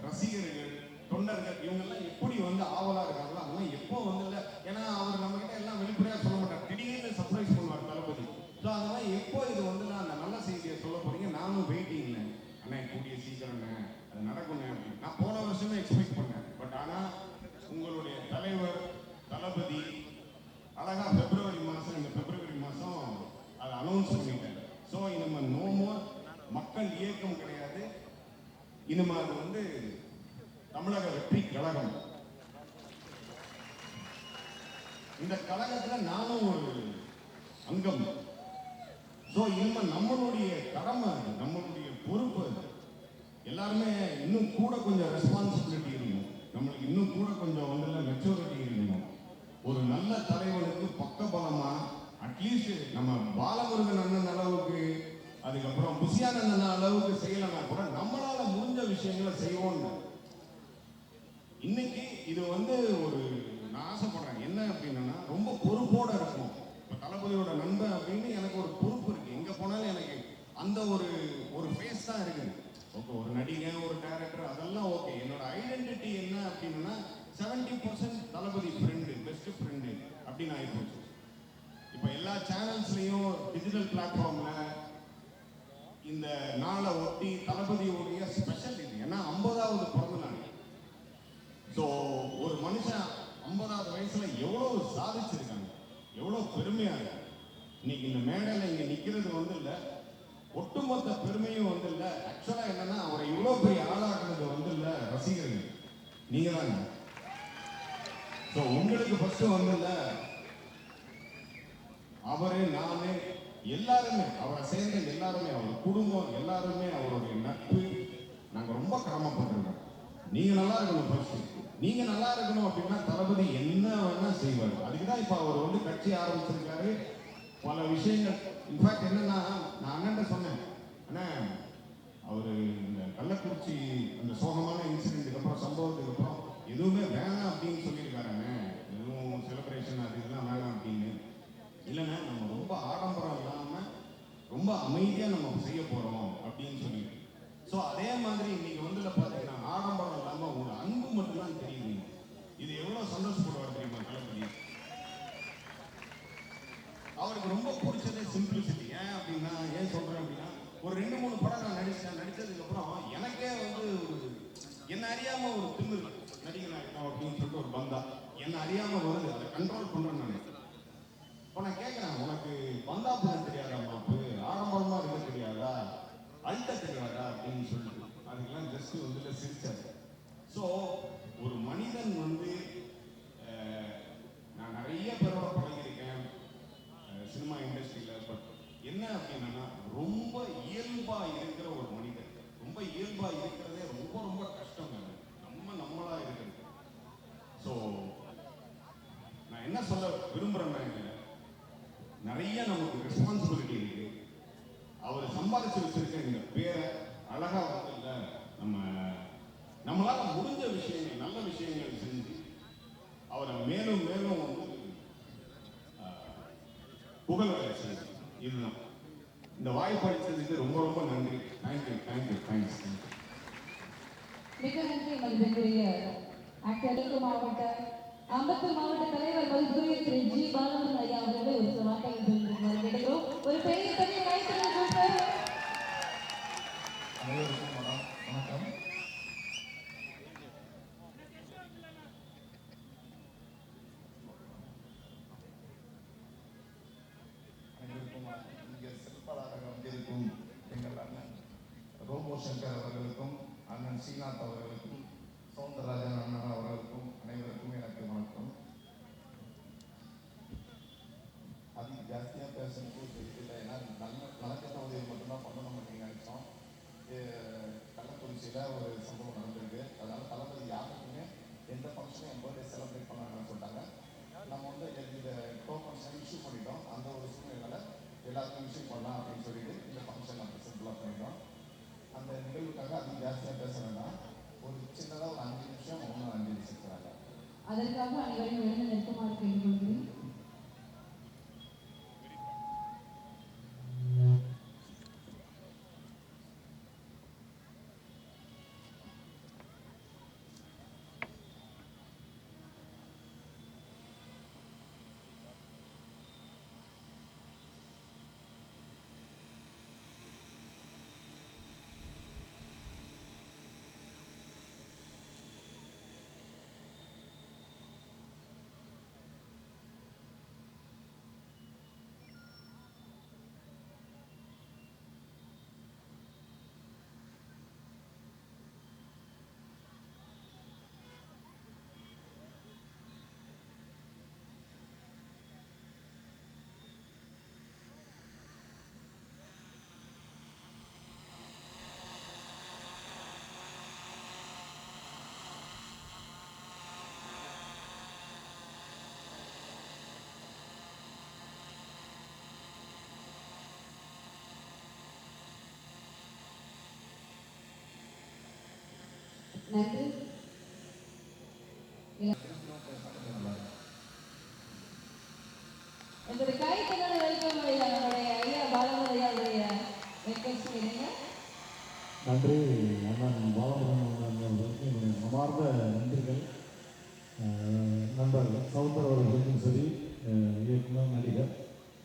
S5: ரசிகர்கள், தொண்டர்கள் இவங்கெல்லாம் எப்படி வந்து ஆவலா இருக்காங்களோ அதெல்லாம் எப்போ வந்து இல்லை. ஏன்னா அவர் நம்ம கிட்ட எல்லாம் வெளிப்படையா சொல்ல மாட்டார், திடீர்னு சர்ப்ரைஸ் பண்ணுவார் தளபதி. ஸோ அதெல்லாம் எப்போ இது வந்து அந்த நல்ல செய்தியை சொல்ல போறீங்க, நானும் வெயிட்டிங்ல அண்ணா கூடிய சீக்கிரம் அது நடக்கும் அப்படின்னு நான் போன வருஷமே எக்ஸ்பெக்ட் பண்ணேன். பட் ஆனா உங்களுடைய தலைவர் தளபதி அழகா பிப்ரவரி மாசம் அதை அனௌன்ஸ் பண்ணிட்டாங்க. ஸோ இனிமே நோ மோர் மக்கள் இயக்கம் கிடையாது, இனிமே அது வந்து தமிழக வெற்றி கழகம். இந்த கழகத்துல நானும் ஒரு அங்கம். ஸோ இனிமே நம்மளுடைய கடமை, நம்மளுடைய பொறுப்பு, எல்லாருமே இன்னும் கூட கொஞ்சம் ரெஸ்பான்சிபிலிட்டி இருக்கணும், நம்மளுக்கு இன்னும் கூட கொஞ்சம் வந்து மெச்சூரிட்டி இருக்கணும். ஒரு நல்ல தலைவனுக்கு பக்கபலமா அட்லீஸ்ட் நம்ம பாலமுருகன் அண்ணன் அளவுக்கு, அதுக்கப்புறம் புசியானந்தன் அளவுக்கு செய்யலைன்னா கூட நம்மளால முடிஞ்ச விஷயங்களை செய்வோம்னு. இன்னைக்கு இது ஒரு நான் ஆசைப்படுறேன் என்ன அப்படின்னா, ரொம்ப பொறுப்போட இருக்கணும். இப்போ தளபதியோட நண்பன் அப்படின்னு எனக்கு ஒரு பொறுப்பு இருக்கு. எங்க போனாலும் எனக்கு அந்த ஒரு ஃபேஸ் தான் இருக்குது. ஓகே, ஒரு நடிகை, ஒரு டைரக்டர், அதெல்லாம் ஓகே. என்னோட ஐடென்டிட்டி என்ன அப்படின்னா 70% தளபதி ஃப்ரெண்டு, பெஸ்ட் ஃப்ரெண்டு அப்படின்னு ஆயிப்போச்சு. இப்போ எல்லா சேனல்ஸ்லையும் டிஜிட்டல் பிளாட்ஃபார்ம்ல இந்த நாளை ஒட்டி தளபதியோடைய ஸ்பெஷல் இது. ஏன்னா 50வது பிறந்த நாள். ஸோ ஒரு மனுஷன் 50வது வயசுல எவ்வளவு சாதிச்சிருக்காங்க, எவ்வளவு பெருமையா இருக்கு. இன்னைக்கு இந்த மேடையில இங்க நிக்கிறது இல்ல, ஒட்டுமொத்த பெருமையும் இல்ல. ஆக்சுவலா என்னன்னா, அவரை இவ்வளவு பெரிய ஆளாக்குறது இல்ல ரசிகர்கள், நீங்க தாங்க. ஸோ உங்களுக்கு ஃபர்ஸ்ட் இல்ல, அவரு, நானு, எல்லாருமே, அவரை சேர்ந்த எல்லாருமே, அவர் குடும்பம் எல்லாருமே, அவருடைய நட்பு, நாங்க ரொம்ப கடமைப்பட்டிருக்கோம். நீங்க நல்லா இருக்கணும் ஃபர்ஸ்ட். நீங்க நல்லா இருக்கணும் அப்படின்னா தளபதி என்ன வேணா செய்வார். அதுக்குதான் இப்ப அவர் கட்சி ஆரம்பிச்சிருக்காரு. பல விஷயங்கள், இன்ஃபேக்ட் என்னன்னா, நான் அண்ணன் சொன்னேன், அண்ணா அவரு இந்த கள்ளக்குறிச்சி அந்த சோகமான இன்சிடென்ட்டுக்கு அப்புறம், சம்பவத்துக்கு அப்புறம் எதுவுமே வேணாம் அப்படின்னு சொல்லியிருக்காருங்க. எதுவும் செலிப்ரேஷன் அது இதெல்லாம் வேணாம் அப்படின்னு. இல்லைன்னா நம்ம ரொம்ப ஆடம்பரம் இல்லாம ரொம்ப அமைதியா நம்ம செய்ய போறோம் அப்படின்னு சொல்லிட்டு. ஸோ அதே மாதிரி இன்னைக்கு பார்த்தீங்கன்னா ஆடம்பரம் இல்லாம உங்க அன்பு மட்டும்தான் தெரியுது. இது எவ்வளவு சந்தோஷப்படுவார் தெரியுமா தளபதி? அவருக்கு ரொம்ப பிடிச்சதே சிம்பிளிசிட்டி. ஏன் அப்படின்னா, ஏன் சொல்றேன் அப்படின்னா, ஒரு 2-3 படம் நான் நடிச்சதுக்கு அப்புறம் எனக்கே என்ன அறியாம ஒரு திமிரு, நடிகை நாயகம் அப்படின்னு சொல்லிட்டு ஒரு பந்தா என்ன அறியாம வருது. அதை கண்ட்ரோல் பண்றேன்னு நான். இப்போ நான் கேட்கிறேன், உனக்கு பந்தா பண்ண தெரியாதா, மாப்பு ஆடம்பரமா இருக்க தெரியாதா, அழுத்த தெரியாதா அப்படின்னு சொல்லிட்டு அதுக்கெல்லாம் ஜஸ்ட் சிரிச்சாரு. ஸோ ஒரு மனிதன் நான் நிறைய பேரோட பழகிருக்கேன் சினிமா இண்டஸ்ட்ரியில. பட் என்ன அப்படின்னா, ரொம்ப இயல்பா இருக்கிற ஒரு மனிதன், ரொம்ப இயல்பா இருக்கிறதே ரொம்ப ரொம்ப கஷ்டம். நம்மளா இருக்கிறது. ஸோ நான் என்ன சொல்ல விரும்புறேன்னா, நிறைய நமக்கு ரெஸ்பான்சிபிலிட்டி இருக்கு. அவர் சம்பாதிச்சு வச்சிருக்க இந்த பேரை அழகா இல்ல, நம்மளால முடிஞ்ச விஷயங்கள், நல்ல விஷயங்கள் செஞ்சு அவரை மேலும் மேலும் புகழ வச்சு. இதுதான் இந்த வாய்ப்பு அளித்ததுக்கு ரொம்ப ரொம்ப நன்றி. தேங்க்ஸ்.
S3: மிக நன்றி மதிப்பிற்குரிய ஆக்டர் மாவட்ட அம்பத்தூர் மாவட்ட தலைவர் மதிப்புரிய திரு ஜி பாலமுருகன் ஐயா அவர்களே ஒரு சில வார்த்தைகள் சொல்லியிருக்கிறார். கேட்கிறோம். ஒரு பெரிய பெரிய கைத்தறல் கொடுத்தார்.
S6: அனைவருக்கும் வணக்கம். இங்கே சிறப்பாளராக வந்திருக்கும் எங்கள் அண்ணன் ரோபோ சங்கர் அவர்களுக்கும், அண்ணன் ஸ்ரீநாத் அவர்களுக்கும், சவுந்தரராஜன் அண்ணன் அவர்களுக்கும் அனைவருக்கும் எனக்கு வணக்கம். அதிக ஜாஸ்தியாக பேசணும்னு இல்லை, ஏன்னா நலக்கட்ட உதவி மட்டும்தான் பண்ணணும் அப்படின்னு நினைச்சோம். கள்ளக்குறிச்சியில் ஒரு சம்பவம் நடந்திருக்கு. அதனால தளபதி யாருக்குமே எந்த ஃபங்க்ஷனும் என் பர்த்டே செலிப்ரேட் பண்ணாங்கன்னு சொல்லிட்டாங்க. நம்ம இந்த டோக்கன்ஸ் இஷ்யூ பண்ணிட்டோம். அந்த ஒரு சூழ்நிலையில எல்லாருக்கும் இஷ்யூ பண்ணலாம் அப்படின்னு சொல்லிட்டு இந்த ஃபங்க்ஷன் நம்ம சிம்பிளாக பண்ணிட்டோம். அந்த நிகழ்வுக்காக அதிகம் ஜாஸ்தியாக பேச வேண்டாம். ஒரு சின்னதாக ஒரு 5 நிமிஷம் ஒன்று அஞ்சலி செலுத்துறாங்க.
S3: அதற்காக அனைவரையும் எழுந்து நெருக்கமாக கேட்டுக்கொள்கிறேன். நன்றி. என்னுடைய கைத்தோட வெல்கம் நம்முடைய ஐயா பாலமுருகன் ஐயாவுடைய ரெக்வெஸ்ட் கேளுங்க.
S1: நன்றி அண்ணன் பாலமுருகன் அவர்களுக்கு என்னுடைய மனமார்ந்த நன்றிகள். நண்பர் சௌந்தர் அவர்களுக்கும் சரி, இயக்குனர் நடிகர்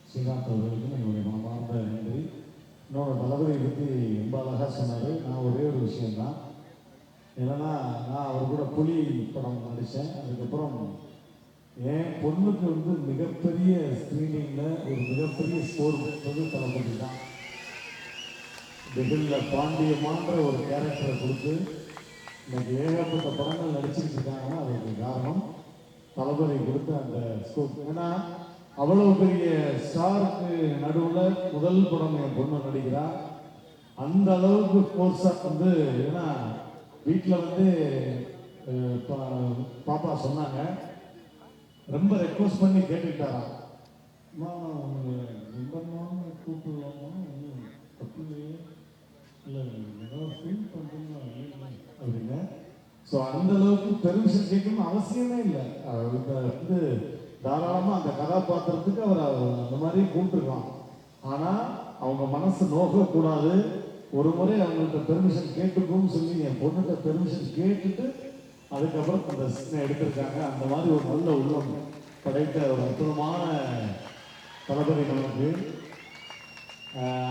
S1: ஸ்ரீகாந்த் அவர்களுக்கும் என்னுடைய மனமார்ந்த நன்றி. இன்னொரு தளபதியை பற்றி ரொம்ப அழகாக சொன்னார். நான் ஒரே ஒரு விஷயம்தான், என்னன்னா நான் அவர் கூட புலி படம் நடித்தேன். அதுக்கப்புறம் என் பொண்ணுக்கு மிகப்பெரிய ஸ்க்ரீனிங்கில் ஒரு மிகப்பெரிய ஸ்கோர் கொடுத்தது தளபதி தான். திகிலில் பாண்டியமான்ற ஒரு கேரக்டரை கொடுத்து இன்னைக்கு ஏகப்பட்ட படங்கள் நடிச்சுட்டு இருக்காங்கன்னா அதுக்கு காரணம் தளபதி கொடுத்த அந்த ஸ்கோப். ஏன்னா அவ்வளோ பெரிய ஸ்டாருக்கு நடுவில் முதல் படம் என் பொண்ணு நடிக்கிறா. அந்த அளவுக்கு கோர்ஸாக ஏன்னா வீட்டில் பாப்பா சொன்னாங்க, ரொம்ப ரெக்வஸ்ட் பண்ணி கேட்டுக்கிட்டாராம், கூப்பிடலாமா தப்பு இல்லையே, இல்லை ஏதாவது ஃபீல் பண்ணுறீங்களா அப்படின்னு. ஸோ அந்த அளவுக்கு பெர்மிஷன் கேட்கணும்னு அவசியமே இல்லை. தாராளமாக அந்த கதாபாத்திரத்துக்கு அவர் அந்த மாதிரி கூப்பிட்டுருக்கலாம். ஆனால் அவங்க மனசு நோக்கக்கூடாது. ஒரு முறை அவங்கள்ட்ட பெர்மிஷன் கேட்டுக்கும்னு சொல்லி என் பொண்ணுகிட்ட பெர்மிஷன் கேட்டுட்டு அதுக்கப்புறம் அந்த சீனை எடுத்திருக்காங்க. அந்த மாதிரி ஒரு நல்ல உள்ளம் படைத்த ஒரு அற்புதமான தளபதி நமக்கு.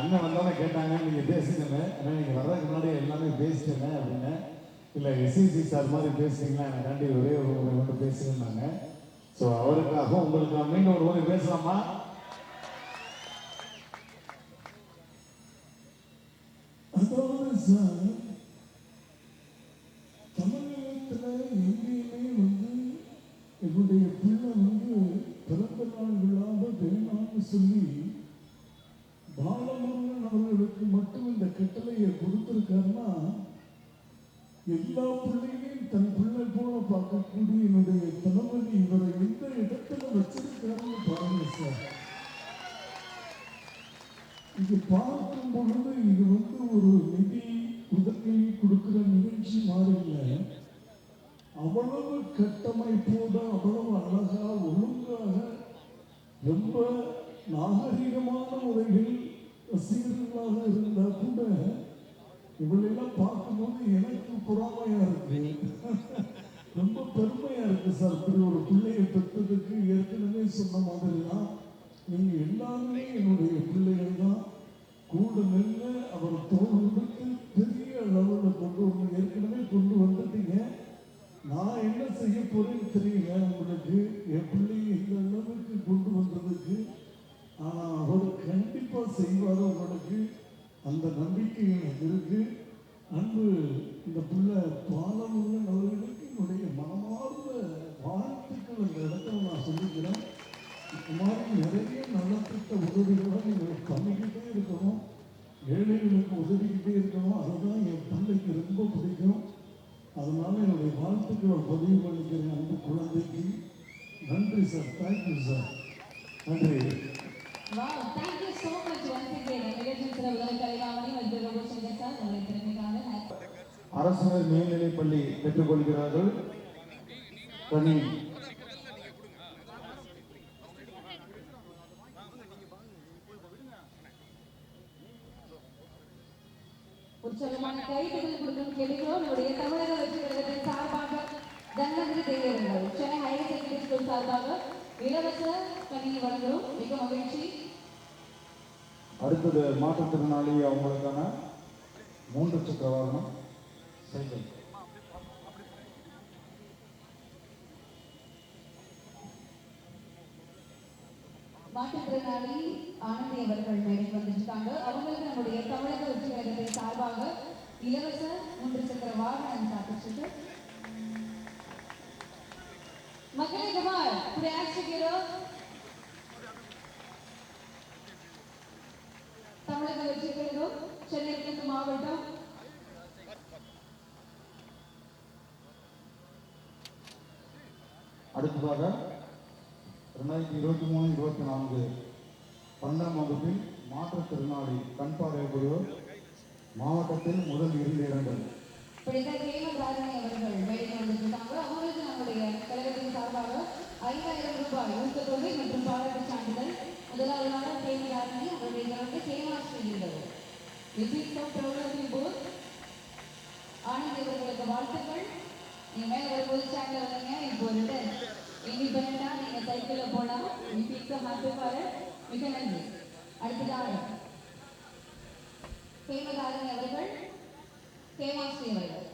S1: அண்ணன் வந்தோடனே கேட்டாங்க, நீங்கள் பேசுங்க ஆனால் நீங்கள் வர்றதுக்கு முன்னாடி எல்லாமே பேசிட்டேங்க அப்படின்னு. இல்லை எஸ்இசி சார் மாதிரி பேசுறீங்களா, எனக்காண்டி ஒரே ஒரு முறை மட்டும் பேசுங்கன்னாங்க. ஸோ அவருக்காக உங்களுக்கு மீண்டும் ஒரு முறை பேசலாமா? அதாவது சார், தமிழகத்தில் எங்கேயுமே என்னுடைய பிள்ளை பிறந்த நாள் விழாவை வேணாம்னு சொல்லி பாலமுருகன் அவர்களுக்கு மட்டும் இந்த கட்டளையை கொடுத்திருக்காருன்னா, எல்லா பிள்ளைகளையும் தன் பிள்ளை போல பார்க்கக்கூடிய என்னுடைய தளபதி இவரை எந்த இடத்துல வச்சிருக்காருன்னு பாருங்க சார். இது பார்க்கும் பொழுது இது ஒரு நிதி உதவி கொடுக்கிற நிகழ்ச்சி மாதிரி இல்லை. அவ்வளவு கட்டமைப்போட அவ்வளவு அழகா ஒழுங்காக ரொம்ப நாகரிகமான முறையில் ரசிகர்களாக இருந்தா கூட இவளெல்லாம் பார்க்கும்போது எனக்கு பொறாமையா இருக்கு, ரொம்ப பெருமையா இருக்கு சார். இப்படி ஒரு பிள்ளையை பெற்றதுக்கு ஏற்கனவே சொன்ன மாதிரி தான் நீங்க எல்லாருமே என்னுடைய பிள்ளைகள் தான். கூட நின்று அவர் தோல் கொடுத்து பெரிய அளவில் ஏற்கனவே கொண்டு வந்துட்டீங்க. நான் என்ன செய்ய போறேன்னு தெரியல உங்களுக்கு, என் பிள்ளையை இந்த அளவுக்கு கொண்டு வந்ததுக்கு. ஆனால் அவர் கண்டிப்பாக செய்வார். உங்களுக்கு அந்த நம்பிக்கை எனக்கு இருக்கு. அன்பு இந்த பிள்ளை பாலமுருகன் அவர்களுக்கு என்னுடைய மனமார்ந்த வாழ்த்துக்கள் அந்த இடத்துல நான் சொல்லிக்கிறேன். இந்த மாதிரி நிறைய நலத்திட்ட உதவிகளை நீங்கள் பண்ணிக்கிட்டே இருக்கணும், ஏழைகளுக்கு உதவிக்கிட்டே இருக்கணும். அதுதான் என் பிள்ளைக்கு ரொம்ப பிடிக்கும். அதனால என்னுடைய வாழ்த்துக்களை பதிவு பண்ணிக்கிறேன் அன்பு குழந்தைக்கு. நன்றி சார், தேங்க்யூ சார், நன்றி.
S3: Wow, thank you so much once again. நிகழ்ச்சியில் சில உதவி கலைவாணி வந்து ரொம்ப சொல்லுங்க சார், உங்களுடைய திறமைக்காக.
S4: அரசு மேல்நிலைப் பள்ளி பெற்றுக்கொள்கிறார்கள். பணி
S3: உற்சாகமான கைதட்டல் கொடுக்கும் கேட்கிறோம். நம்முடைய தமிழக வெற்றி கழகத்தின் சார்பாக தன்வந்திரி தேவையர்கள் சென்னை ஹையர் செகண்டரி ஸ்கூல் சார்பாக இலவச பணி வழங்குகிறோம். மிக மகிழ்ச்சி.
S4: அடுத்தது மாற்றுத்திறனாளி அவங்களுக்கான 3 சக்கர வாகனம் சைக்கிள்.
S3: மாற்றுத்திறனாளி ஆனந்தி அவர்கள் மேடைக்கு வந்துருக்காங்க. அவங்களுக்கு நம்முடைய தமிழக வெற்றி கழகத்தின் சார்பாக இலவச 3 சக்கர வாகனம் காத்துட்டு. மக்களே குமார் தமிழக வெற்றி கழகம் சென்னை கிழக்கு மாவட்டம்
S4: அடுத்ததாக 2023-24 12ஆம் வகுப்பில் மாற்றுத்திறனாளி கண் பார்வையுடையோர் மாவட்டத்தில் முதல் 2 இடங்கள்
S3: பிரதமர் ஹேமந்த் ராஜானி ஊக்கத்தொகை மற்றும் பாராட்டு சான்றிதழ் முதலாவதாக கேமராணி அவருடைய கலந்து கேமாஸ் செய்கிறது. ஆனந்த் இவர்களுக்கு வாழ்த்துக்கள். நீங்க மேல வரும்போது சாட்ல வந்தீங்க, இப்போ வந்துட்டு இண்டிபெண்டா நீங்க சைக்கிள்ல போலாம். ஹாப்பி ஃபாதர், மிக நன்றி. அடுத்ததாக கேமதாரணி அவர்கள், கேமாஸ்ரீ அவர்கள்.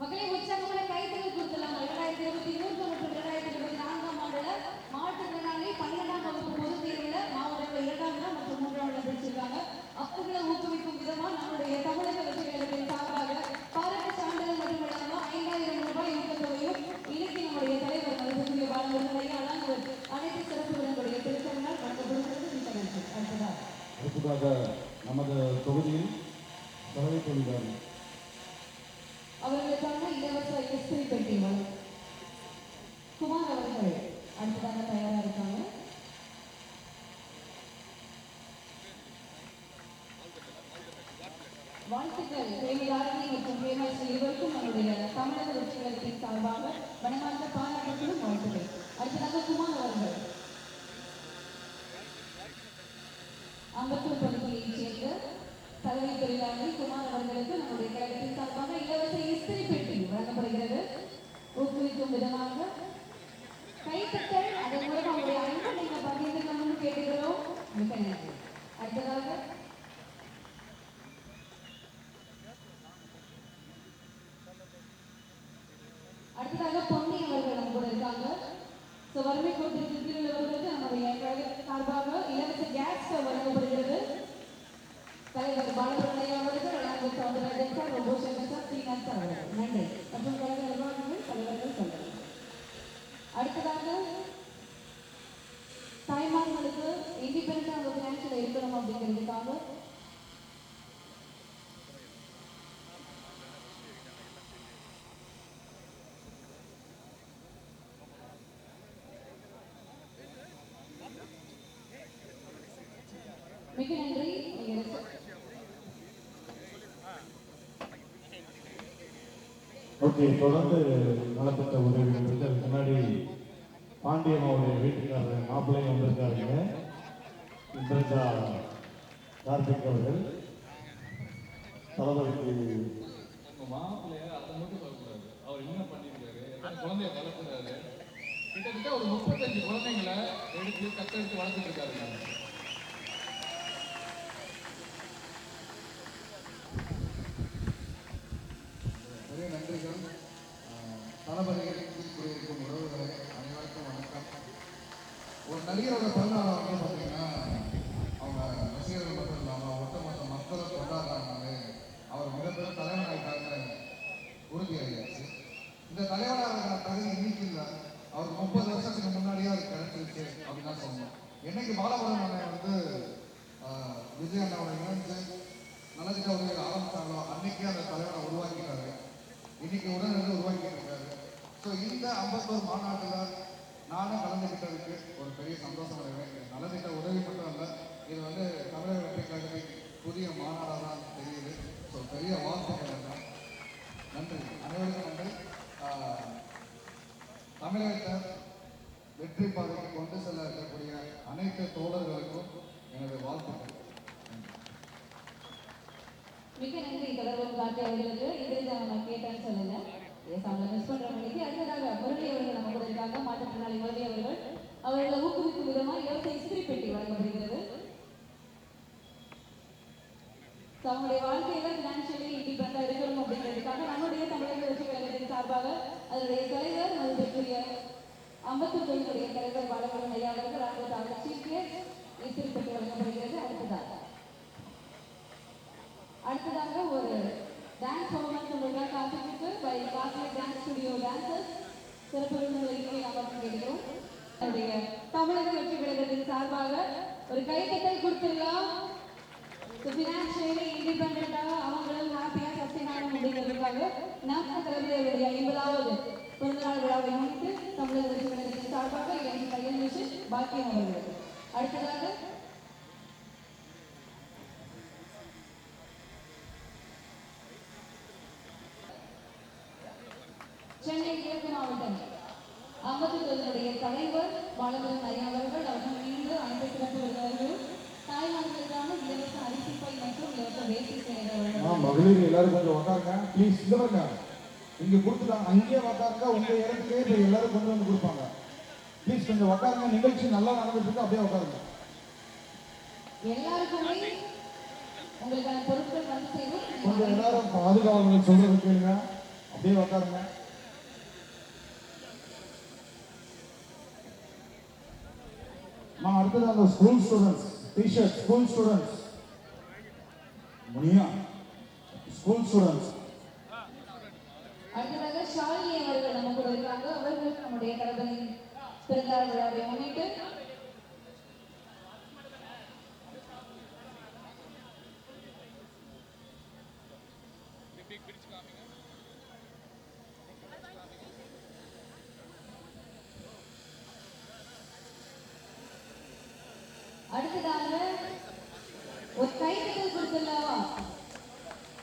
S3: மக்களை உற்சாகமான கைத்தறல் கொடுத்துலாம். 2023 மற்றும் 2024 ஆண்டுல மாற்றுத்திறனாளி 12ஆம் வகுப்பு பொதுத் தேர்வுல மாவட்டத்தில் 2ஆம் இடம் மற்றும் 3ஆம் இடம் பிடிச்சிருக்காங்க. அவர்களை ஊக்குவிக்கும் விதமா நம்முடைய தமிழக வெற்றி கழகத்தின் சார்பாக பாராட்டு சான்றிதழ் மட்டுமல்லாம 5000 ரூபாய் ஊக்கத்தொகையும் இன்னைக்கு நம்முடைய தலைவர் மதிப்புக்குரிய பாலமுருகன் அலாங்குவர் அனைத்து சிறப்பு விருதுடைய திருத்தங்கள் வழங்கப்படுகிறது. மிக்க நன்றி.
S4: அடுத்ததாக நமது தொகுதியில் தலைமை தொழிலாளர்
S3: அவர்களுக்கான இலவச இஸ்திரி பெட்டி குமார் அவர்கள் அடுத்ததாக தயாரா இருக்காங்க. வாழ்த்துக்கள் தேவையாரணி மற்றும் கேமாஸ்ரீ இருவருக்கும் நம்முடைய தமிழக வெற்றி கழகத்தின் சார்பாக மனமார்ந்த பாராட்டுகளும் வாழ்த்துக்கள். அடுத்ததாக குமார் அவர்கள் அம்பத்தூர் பகுதியைச் சேர்ந்த தலைமை தொழிலாளர் குமார் அவர்களுக்கு நம்முடைய கழகத்தின் சார்பாக இலவச இஸ்திரி பெட்டி வழங்கப்படுகிறது. ஊக்குவிக்கும் விதமாக கைத்தட்டல், அதன் மூலம் அவருடைய அன்பை நீங்க பகிர்ந்துக்கணும்னு கேட்டுக்கிறோம். மிக நன்றி. அடுத்ததாக பொன்னி அவர்கள் நம்ம கூட இருக்காங்க. வறுமை கோட்டிற்கு கீழ் உள்ளவர்களுக்கு நம்முடைய கழகத்தின் சார்பாக இலவச கேஸ் ஸ்டவ் வழங்கப்படுகிறது. தலைவர் பாலமுருகன் அவர்கள், அலாங்குவர் சவுந்தரராஜன் சார், ரொபோஷன் சார், சீனாத் சார் அவர்கள் நன்றி. மற்றும் கழக நிர்வாகிகள், தலைவர்கள் சொல்லுங்கள். அடுத்ததாக தாய்மார்களுக்கு இண்டிபெண்டா ஒரு பினான்சியல் இருக்கணும் அப்படிங்கிறதுக்காக மிக நன்றி.
S1: ஓகே, தொடர்ந்து நலத்திட்ட உதவிகள் முன்னாடி பாண்டியன் அவருடைய வீட்டுக்காரர் மாப்பிள்ளையும் வந்திருக்காருங்க. இந்திரஜா கார்த்திக் அவர்கள் தளபதிக்கு
S2: உங்க மாப்பிள்ளைய அதை மட்டும் சொல்லக்கூடாது. அவர் என்ன பண்ணியிருக்காரு, எத்தனை குழந்தைய வளர்த்துறாரு. கிட்டத்தட்ட ஒரு 35 குழந்தைங்களை எடுத்து கத்தெடுத்து வளர்த்துட்டு இருக்காரு.
S6: பெரிய நன்றிகள். தளபதிகளுக்கு இருக்கும் உறவுகளை அனைவருக்கும் வணக்கம். ஒரு நடிகரோட பிறந்தநாளை வந்து பார்த்தீங்கன்னா அவங்க ரசிகர்கள் மட்டும் இல்லாமல் ஒட்டுமொத்த மக்களை கொண்டாடுறாங்க. அவர் மிகப்பெரிய தலைவன் ஆகிட்டாங்க, உறுதியாகிடுச்சு. இந்த தலைவனாக தகுதி இன்னைக்கு இல்லை, அவருக்கு 30 வருஷத்துக்கு முன்னாடியே அது கிடைச்சிருச்சு அப்படின்னு தான் சொல்லணும். என்னைக்கு பாலமுருகன் வந்து விஜய் அண்ணாவோட இணைந்து நலத்திட்ட உதவிகள் ஆரம்பித்தாங்களோ அன்னைக்கே அந்த தலைவனை உருவாக்கிட்டாரு. இன்னைக்கு உடனே உருவாக்கிட்டு இருக்காரு. ஸோ இந்த அம்பத்தூர் மாநாட்டில் நானும் கலந்துக்கிட்டதுக்கு ஒரு பெரிய சந்தோஷம் அடைவேன். நலத்திட்ட உதவி மட்டும் இல்லை, இது வந்து தமிழக வெற்றி கழகத்தின் புதிய மாநாடாக தான் தெரியுது. ஸோ பெரிய வாழ்த்துக்கள் தான். நன்றி, அனைவருக்கும் நன்றி. தமிழகத்தை வெற்றி பாதைக்கு கொண்டு செல்ல இருக்கக்கூடிய அனைத்து தோழர்களுக்கும் எனது வாழ்த்துக்கள்.
S3: மிக நன்றி. தொடர்பு காட்டி அவர்களுக்கு இந்திரஜா நம்ம கேட்டேன்னு சொல்லுங்க. அவங்களை மிஸ் பண்றவங்களுக்கு. அடுத்ததாக முரளி அவர்கள் நம்ம கூட இருக்காங்க. மாற்றுத்திறனாளி முரளி அவர்கள், அவர்களை ஊக்குவிக்கும் விதமா இலவச இஸ்திரி பெட்டி வழங்கப்படுகிறது. அவங்களுடைய வாழ்க்கையில பினான்சியலி இண்டிபெண்டா இருக்கணும் அப்படிங்கிறதுக்காக நம்முடைய தமிழக வெற்றி கழகத்தின் சார்பாக அதனுடைய தலைவர் மதிப்பிற்குரிய அம்பத்தூர் தொழிலுடைய தலைவர் பாலமுருகன் ஐயா அவர்கள் ராணுவ சீஃப்க்கு இஸ்திரி பெட்டி வழங்கப்படுகிறது. அடுத்ததாக ஒரு டான்ஸ் பர்ஃபார்மன்ஸ் உங்களுக்காக காத்துக்கிட்டு by cosmic dance studio dancers சிறப்பு விருதுகளை நாம் கேட்கிறோம். நம்முடைய தமிழக வெற்றி கழகத்தின் சார்பாக ஒரு கைத்தட்டல் கொடுத்துருக்கலாம். ஃபினான்ஷியலி இண்டிபெண்டாக அவங்களும் ஹாப்பியாக சஸ்டெயின் ஆகணும் அப்படிங்கிறதுக்காக நம்ம தலைவருடைய 50வது பிறந்தநாள் விழாவை முன்னிட்டு தமிழக வெற்றி கழகத்தின் சார்பாக எனக்கு கையல் மிஷன் பாக்கியம் அவர்கள். அடுத்ததாக சென்னை கிழக்கு மாவட்டம் அம்பத்தூருடைய தலைவர் பாலமுருகன் ஐயா அவர்கள் மீண்டும் அனைத்து சிறப்பு விருந்தினர்களும் தாய்மார்களுக்கான இலவச அரிசிப்பை மற்றும் இலவச வேஷ்டி சேவை.
S4: மகளிர் எல்லாரும் கொஞ்சம் உட்காருங்க ப்ளீஸ். இந்த பாருங்க இங்க கொடுத்துட்டாங்க, அங்கேயே உட்காருங்க. உங்க இடத்துக்கே இப்போ எல்லாரும் கொண்டு வந்து கொடுப்பாங்க. ப்ளீஸ் கொஞ்சம் உட்காருங்க. நிகழ்ச்சி நல்லா நடந்துட்டு இருக்கு, அப்படியே உட்காருங்க.
S3: எல்லாருக்குமே உங்களுக்கான பொருட்கள் வந்து சேரும்.
S4: கொஞ்சம் எல்லாரும் பாதுகாவலர்கள் சொல்றது கேளுங்க, அப்படியே உட்காருங்க. நான் அடுத்தது அந்த school students T-shirt, school students முனியா ஸ்கூல் ஸ்டூடெண்ட்ஸ்.
S3: அடுத்ததாக ஷாலினி அவர்கள் நம்ம கூட இருக்காங்க. அவர்கள் நம்முடைய கடவுளின் பிறந்தநாள் விழாவை முன்னிட்டு அடுத்ததாக ஒரு கைத்தட்டல் கொடுத்துள்ளவா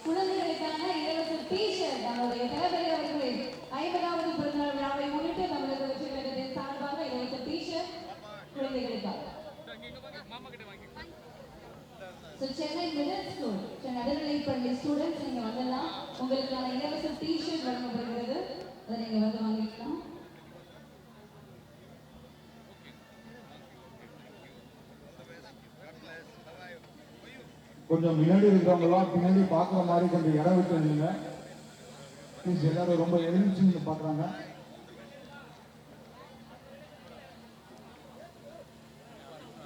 S3: குழந்தைகளுக்கான இலவச டிஷர்ட் நம்முடைய தளபதி அவர்கள் 50வது பிறந்தநாள் விழாவை முன்னிட்டு தமிழக வெற்றி கழகத்தின் சார்பாக இலவச டிஷர்ட் குழந்தைகளுக்காக. சென்னை மிடில் ஸ்கூல், சென்னை நடுநிலைப்பள்ளி ஸ்டூடெண்ட்ஸ் நீங்க வந்துடலாம். உங்களுக்கான இலவச டிஷர்ட் வழங்கப்படுகிறது, அதை நீங்க வந்து வாங்கிக்கலாம்.
S4: கொஞ்சம் முன்னாடி இருக்கிறவங்கலாம் பின்னாடி பார்க்குற மாதிரி கொஞ்சம் இடம் விட்டு இருந்தீங்க ப்ளீஸ். எல்லாரும் ரொம்ப எழுந்துச்சு பார்க்குறாங்க.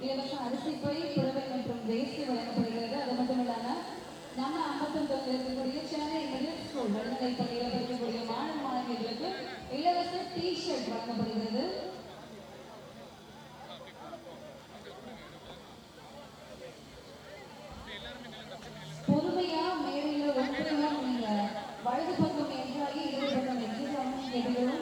S3: இலவச அரிசிப்பை, புடவை மற்றும் வேஷ்டி வழங்கப்படுகிறது. அது மட்டும் இல்லாமல் நம்ம அம்பத்தூரில் இருக்கக்கூடிய சென்னை மிடில் ஸ்கூல் நடுநிலைப் பள்ளியில் படிக்கக்கூடிய மாணவ மாணவியர்களுக்கு இலவச டிஷர்ட் வழங்கப்படுகிறது. பொறுமையா மேடையில ஒன்றையா நீங்க வலது பக்கம் என்றாகி இடது பக்கம் எதிர்காலம் கேட்டுக்கிறோம்.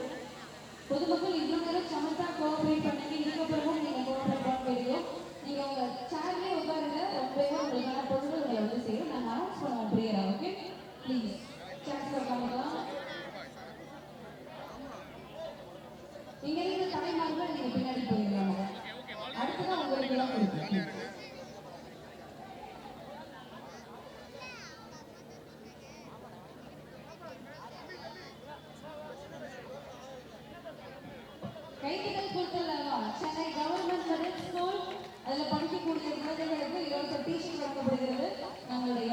S3: பொதுமக்கள் இவ்வளவு நேரம் சமத்தா கோஆபரேட் பண்ணி இதுக்கப்புறமும் நீங்க கோஆபரேட் பண்ண தெரியும். நீங்க உங்க சேர்லயே உட்காருங்க. ஒன்றையா உங்களுக்கான பொருட்கள் உங்களை வந்து சேரும். நாங்க அனௌன்ஸ் பண்ணுவோம் பிரியரா. ஓகே ப்ளீஸ் சேர்ஸ் உட்காந்துக்கலாம். இங்க இருந்து தலைமார்கள் நீங்க பின்னாடி போயிடலாம். அடுத்ததான் உங்களுக்கு எல்லாம் கொடுக்கும். கைதிகள் கொடுத்துள்ளவா சென்னை கவர்மெண்ட் மிடில் ஸ்கூல், அதில் படிக்கக்கூடிய குழந்தைகளுக்கு இலவச டிஷர்ட் வழங்கப்படுகிறது. நம்மளுடைய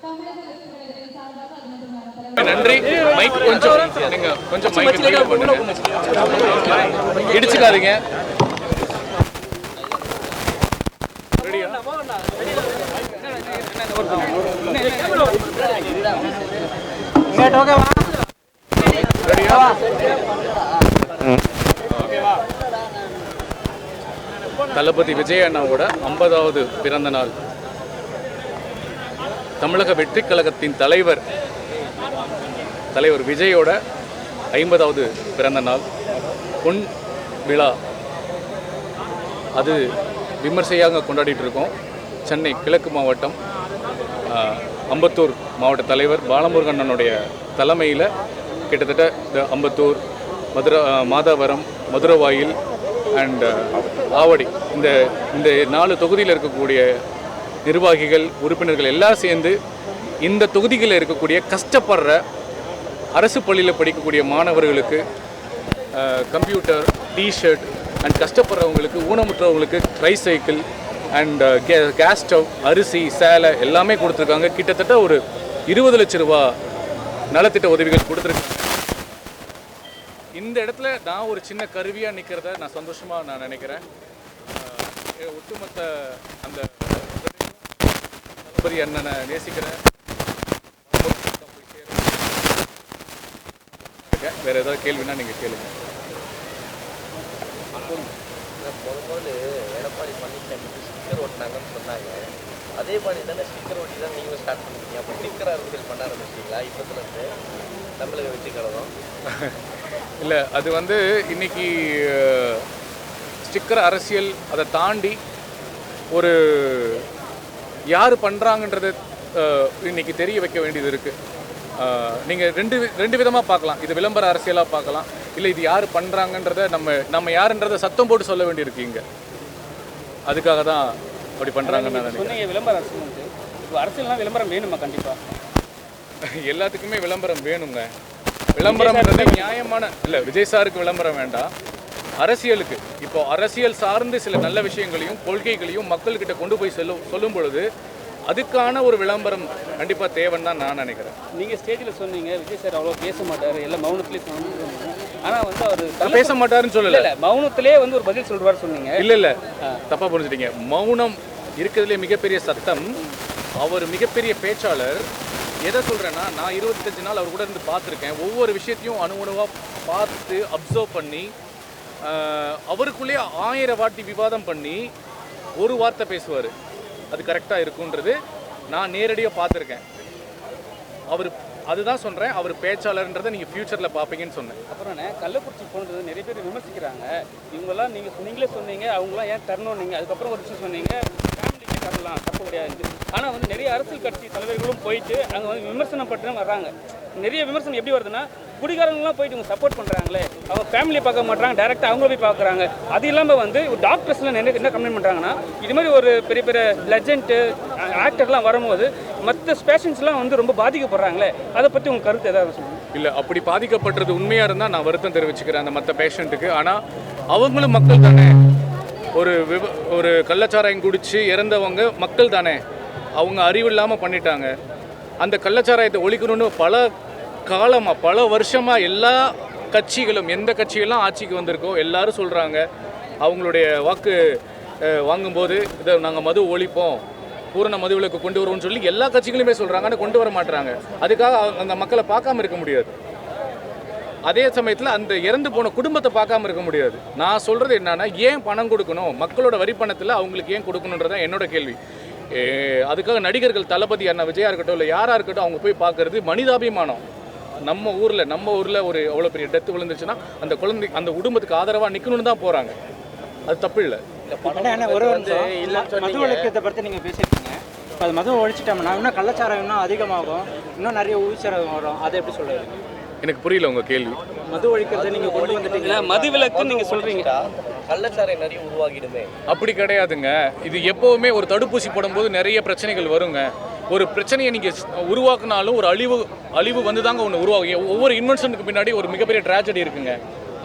S3: தமிழக வெற்றி கழகத்தின் சார்பாக அது மட்டும்
S2: நன்றி. மைக் கொஞ்சம் நீங்க கொஞ்சம் மைக் இடிச்சுக்காதீங்க. ரெடியா? தளபதி விஜய் அண்ணாவோட 50வது பிறந்த நாள், தமிழக வெற்றி கழகத்தின் தலைவர் விஜயோட 50வது பிறந்த நாள் பொன் விழா, அது விமர்சையாக கொண்டாடிட்டு இருக்கோம். சென்னை கிழக்கு மாவட்டம் அம்பத்தூர் மாவட்ட தலைவர் பாலமுருகன் அண்ணனுடைய தலைமையில் கிட்டத்தட்ட இந்த அம்பத்தூர், மாதாவரம், மதுரவாயில் அண்ட் ஆவடி இந்த 4 தொகுதியில் இருக்கக்கூடிய நிர்வாகிகள், உறுப்பினர்கள் எல்லாம் சேர்ந்து இந்த தொகுதிகளில் இருக்கக்கூடிய கஷ்டப்படுற அரசு பள்ளியில் படிக்கக்கூடிய மாணவர்களுக்கு கம்ப்யூட்டர், டிஷர்ட் அண்ட் கஷ்டப்படுறவங்களுக்கு, ஊனமுற்றவங்களுக்கு ட்ரைசைக்கிள் அண்ட் கேஸ் ஸ்டவ், அரிசி, சேலை எல்லாமே கொடுத்துருக்காங்க. கிட்டத்தட்ட ஒரு 20 லட்ச ரூபா நலத்திட்ட உதவிகள் கொடுத்துருக்காங்க. இந்த இடத்துல நான் ஒரு சின்ன கருவியாக நிற்கிறத நான் சந்தோஷமாக நினைக்கிறேன். ஒட்டுமொத்த அந்த தளபதி அண்ணனை நேசிக்கிறேன். வேற ஏதாவது கேள்வினா நீங்கள் கேளுங்க.
S7: முதல்ல எடப்பாடி பழனிசாமி ஸ்டிக்கர் ஓட்டினாங்கன்னு சொன்னாங்க. அதே மாதிரி தானே ஸ்டிக்கர் ஓட்டி தான் நீங்களும் ஸ்டார்ட் பண்ணிருக்கீங்க. அப்போ ஸ்டிக்கர் அரசியல் பண்ண ஆரம்பிச்சிங்களா இப்போத்துலேருந்து தமிழக வெற்றி கழகம்?
S2: இல்லை, அது இன்னைக்கு ஸ்டிக்கர் அரசியல் அதை தாண்டி ஒரு யார் பண்ணுறாங்கன்றதை இன்னைக்கு தெரிய வைக்க வேண்டியது இருக்குது. நீங்கள் ரெண்டு விதமாக பார்க்கலாம். இது விளம்பர அரசியலாக பார்க்கலாம், இல்லை இது யார் பண்ணுறாங்கன்றத நம்ம யாருன்றதை சத்தம் போட்டு சொல்ல வேண்டியிருக்கு இங்கே. அதுக்காக தான் அப்படி பண்ணுறாங்கன்னு நான்
S8: நினைக்கிறேன். விளம்பர அரசியல் இப்போ அரசியல்னா விளம்பரம் வேணுமா? கண்டிப்பாக
S2: எல்லாத்துக்குமே விளம்பரம் வேணுங்க. விளம்பரம்ன்றது நியாயமான இல்லை. விஜய் சாருக்கு விளம்பரம் வேண்டாம், அரசியலுக்கு. இப்போ அரசியல் சார்ந்து சில நல்ல விஷயங்களையும் கொள்கைகளையும் மக்கள்கிட்ட கொண்டு போய் சொல்லும் பொழுது அதுக்கான ஒரு விளம்பரம் கண்டிப்பாக தேவைன்னு தான் நான் நினைக்கிறேன்.
S8: நீங்கள் ஸ்டேஜில் சொன்னீங்க விஜய் சார் அவ்வளோ பேச மாட்டார், எல்லாம் மௌனத்திலே சொன்னீங்க. ஆனால் வந்து அவர்
S2: பேச மாட்டாருன்னு சொல்லலை,
S8: மௌனத்திலே வந்து ஒரு பதில் சொல்வார் சொன்னீங்க.
S2: இல்லை தப்பாக புரிஞ்சுட்டீங்க. மௌனம் இருக்கிறதுலே மிகப்பெரிய சத்தம். அவர் மிகப்பெரிய பேச்சாளர். எதை சொல்கிறேன்னா, நான் 25 நாள் அவர் கூட இருந்து பார்த்துருக்கேன். ஒவ்வொரு விஷயத்தையும் அணுவாக பார்த்து அப்சர்வ் பண்ணி அவருக்குள்ளேயே 1000 வாட்டி விவாதம் பண்ணி ஒரு வார்த்தை பேசுவார். அது கரெக்டாக இருக்குன்றது நான் நேரடியாக பார்த்துருக்கேன். அதுதான் சொல்கிறேன், அவர் பேச்சாளர்ன்றதை நீங்கள் ஃப்யூச்சரில் பார்ப்பீங்கன்னு சொன்னேன்.
S8: அப்புறம் கள்ளக்குறிச்சி போனது நிறைய பேர் விமர்சிக்கிறாங்க. இவங்கெல்லாம் நீங்களே சொன்னீங்க, அவங்களாம் ஏன் தரணும் நீங்கள். அதுக்கப்புறம் ஒரு விஷயம் சொன்னீங்க, ஃபேமிலிக்கே தரலாம், தப்பு கிடையாது. ஆனால் வந்து நிறைய அரசியல் கட்சி தலைவர்களும் போயிட்டு அங்கே வந்து விமர்சனம் பண்ணிட்டு வர்றாங்க. நிறைய விமர்சனம் எப்படி வருதுன்னா, குடிகாரங்களாம் போயிட்டு இவங்க சப்போர்ட் பண்ணுறாங்களே, அவங்க ஃபேமிலியை பார்க்க மாட்டாங்க, டேரெக்டாக அவங்கள போய் பார்க்குறாங்க. அது இல்லாமல் வந்து ஒரு டாக்டர்ஸ்லாம் என்ன கம்ப்ளைண்ட் பண்ணுறாங்கன்னா, இது மாதிரி ஒரு பெரிய பெரிய லெஜெண்ட்டு ஆக்டர்லாம் வரும்போது மற்ற பேஷண்ட்ஸ்லாம் வந்து ரொம்ப பாதிக்கப்படுறாங்களே, அதை பற்றி உங்கள் கருத்து ஏதாவது சொல்லுங்கள்.
S2: இல்லை, அப்படி பாதிக்கப்படுறது உண்மையாக இருந்தால் நான் வருத்தம் தெரிவிச்சுக்கிறேன் அந்த மற்ற பேஷண்ட்டுக்கு. ஆனால் அவங்களும் மக்கள் தானே. ஒரு கள்ளச்சாராயம் குடித்து இறந்தவங்க மக்கள் தானே. அவங்க அறிவு இல்லாமல் பண்ணிட்டாங்க. அந்த கள்ளச்சாராயத்தை ஒழிக்கணும்னு பல வருஷமாக எல்லா கட்சிகளும், எந்த கட்சியெல்லாம் ஆட்சிக்கு வந்திருக்கோ எல்லாரும் சொல்கிறாங்க. அவங்களுடைய வாக்கு வாங்கும்போது இதை நாங்கள் மது ஒழிப்போம், பூரண மதுவிலக்கு கொண்டு வருவோம்னு சொல்லி எல்லா கட்சிகளுமே சொல்கிறாங்க. ஆனால் கொண்டு வர மாட்டுறாங்க. அதுக்காக அந்த மக்களை பார்க்காம இருக்க முடியாது. அதே சமயத்தில் அந்த இறந்து போன குடும்பத்தை பார்க்காம இருக்க முடியாது. நான் சொல்கிறது என்னன்னா, ஏன் பணம் கொடுக்கணும், மக்களோட வரி பணத்தில் அவங்களுக்கு ஏன் கொடுக்கணுன்றதான் என்னோட கேள்வி. அதுக்காக நடிகர்கள் தளபதி அண்ணா விஜயா இருக்கட்டும், இல்லை யாராக இருக்கட்டும், அவங்க போய் பார்க்கறது மனிதாபிமானம். நம்ம ஊரில் ஒரு அவ்வளோ பெரிய டெத்து விழுந்துச்சுன்னா அந்த அந்த குடும்பத்துக்கு ஆதரவாக நிற்கணும்னு தான் போகிறாங்க. அது தப்பு இல்லை.
S9: ஒரு மது ஒழிக்கிறதை பற்றி நீங்கள் பேசியிருக்கீங்க. அது மது ஒழிச்சிட்டோம்னா இன்னும் கள்ளச்சாரம் இன்னும் அதிகமாகும், இன்னும் நிறைய உயிர்ச்சரம் வரும். அதை எப்படி சொல்லுவீங்க?
S2: எனக்கு புரியல உங்கள் கேள்வி.
S9: மது ஒழிக்கிறதை நீங்கள் கொண்டு வந்துட்டீங்களா?
S8: மது விலக்கு நீங்கள் சொல்கிறீங்க,
S7: கள்ளச்சாராயம் நிறைய உருவாகிடுமே.
S2: அப்படி கிடையாதுங்க. இது எப்போவுமே ஒரு தடுப்பூசி போடும்போது நிறைய பிரச்சனைகள் வருங்க. ஒரு பிரச்சனையை நீங்கள் உருவாக்குனாலும் ஒரு அழிவு வந்து தாங்க ஒன்று உருவாகும். ஒவ்வொரு இன்வென்ஷனுக்கு பின்னாடி ஒரு மிகப்பெரிய ட்ராஜடி இருக்குங்க.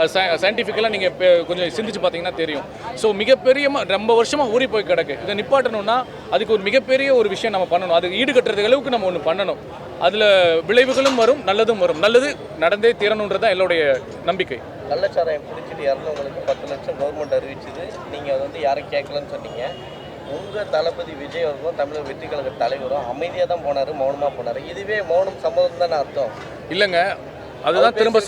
S2: அது சயின்டிஃபிக்கலாக நீங்கள் கொஞ்சம் சிந்திச்சு பார்த்தீங்கன்னா தெரியும். ஸோ மிகப்பெரிய ரொம்ப வருஷமாக ஊறி போய் கிடக்கு. இதை நிப்பாட்டணும்னா அதுக்கு ஒரு மிகப்பெரிய ஒரு விஷயம் நம்ம பண்ணணும். அது ஈடுகட்டுறதுக்கு அளவுக்கு நம்ம ஒன்று பண்ணணும். அதில் விளைவுகளும் வரும், நல்லதும் வரும். நல்லது நடந்தே தீரணுன்றது தான் என்னுடைய நம்பிக்கை.
S7: கள்ளச்சாராயம் குடிச்சிட்டு இறந்தவங்களுக்கு 10 லட்சம் கவர்மெண்ட் அறிவிச்சது, நீங்கள் அதை வந்து யாரும் கேட்கலன்னு சொன்னீங்க. உங்கள் தளபதி விஜய் அவர்களும் தமிழக வெற்றி கழக தலைவரும் அமைதியாக தான் போனார், மௌனமாக போனார். இதுவே மௌனம் சம்மதம் தானே அர்த்தம்?
S2: இல்லைங்க, அதுதான் திரும்ப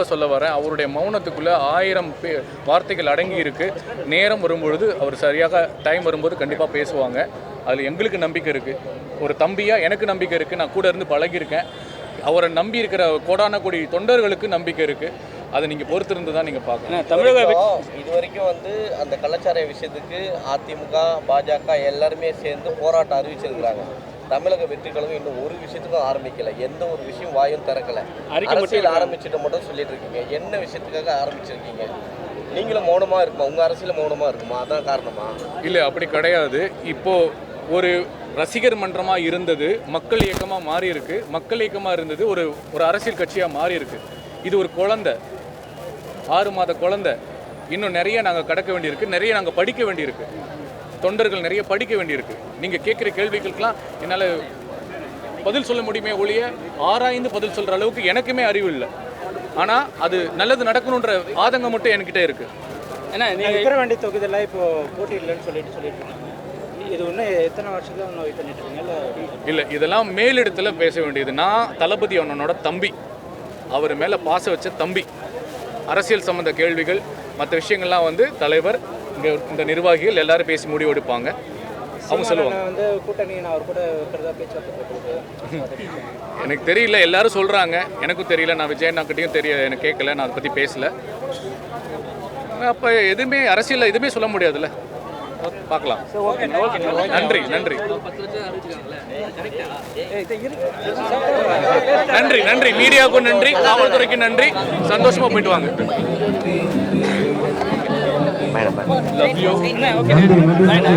S2: சொல்ல வரேன். அவருடைய மௌனத்துக்குள்ளே 1000 வார்த்தைகள் அடங்கி இருக்கு. நேரம் வரும்பொழுது அவர் சரியாக டைம் வரும்போது கண்டிப்பாக பேசுவாங்க. அதில் எங்களுக்கு நம்பிக்கை இருக்குது. ஒரு தம்பியாக எனக்கு நம்பிக்கை இருக்குது. நான் கூட இருந்து பழகியிருக்கேன். அவரை நம்பி இருக்கிற கோடான கோடி தொண்டர்களுக்கு நம்பிக்கை இருக்குது. அதை நீங்கள் பொறுத்திருந்து தான் நீங்கள் பார்க்கணும்.
S7: தமிழக இது வரைக்கும் வந்து அந்த கள்ளச்சாராய விஷயத்துக்கு அதிமுக, பாஜக எல்லாருமே சேர்ந்து போராட்டம் அறிவிச்சிருக்கிறாங்க. தமிழக வெற்றி கழகம் இன்னும் ஒரு விஷயத்துக்கும் ஆரம்பிக்கல. எந்த ஒரு விஷயம் வாயும் திறக்கலை. அரசியல் ஆரம்பிச்சுட்டு மட்டும் சொல்லிட்டு இருக்கீங்க. என்ன விஷயத்துக்காக ஆரம்பிச்சிருக்கீங்க? நீங்களும் மௌனமாக இருக்குமா? உங்கள் அரசியல் மௌனமாக இருக்குமா? அதான் காரணமா?
S2: இல்லை, அப்படி கிடையாது. இப்போது ஒரு ரசிகர் மன்றமாக இருந்தது மக்கள் இயக்கமாக மாறி இருக்கு. மக்கள் இயக்கமாக இருந்தது ஒரு அரசியல் கட்சியாக மாறி இருக்கு. இது ஒரு குழந்தை, 6 மாத குழந்தை. இன்னும் நிறைய நாங்கள் கடக்க வேண்டியிருக்கு, நிறைய நாங்கள் படிக்க வேண்டியிருக்கு. தொண்டர்கள் நிறைய படிக்க வேண்டியிருக்கு. நீங்கள் கேட்குற கேள்விகளுக்கெல்லாம் என்னால் பதில் சொல்ல முடியுமே ஒழிய ஆராய்ந்து பதில் சொல்கிற அளவுக்கு எனக்குமே அறிவு இல்லை. ஆனால் அது நல்லது நடக்கணுன்ற ஆதங்கம் மட்டும் என்கிட்ட இருக்குது.
S9: ஏன்னா நீங்கள் இருக்கிற வேண்டிய தொகுதியில் இப்போ போட்டி இல்லைன்னு சொல்லிட்டு இது இன்னும் எத்தனை வருஷத்துல இன்னும் இது பண்ணிட்டு இருக்கீங்க?
S2: இல்லை, இதெல்லாம் மேலிடத்தில் பேச வேண்டியது. நான் தளபதி அண்ணனோட தம்பி, அவர் மேலே பாசம் வச்ச தம்பி. அரசியல் சம்மந்த கேள்விகள் மற்ற விஷயங்கள்லாம் வந்து தலைவர், இந்த நிர்வாகிகள் எல்லாரும் பேசி முடிவு எடுப்பாங்க. அவங்க சொல்லுவாங்க.
S9: வந்து கூட்டணி நான் அவர் கூட இருக்கிறதா பேச்சுவார்த்தை
S2: எனக்கு தெரியல, எல்லாரும் சொல்கிறாங்க. எனக்கும் தெரியல. நான் விஜயண்ணாக்கிட்டையும் எனக்கு கேட்கல. நான் அதை பற்றி பேசல. அப்போ எதுவுமே அரசியலில் எதுவுமே சொல்ல முடியாதுல்ல. பார்க்கலாம். நன்றி நன்றி நன்றி நன்றி மீடியாவுக்கும் நன்றி, காவல்துறைக்கு நன்றி. சந்தோஷமா போயிட்டு வாங்க. Love you.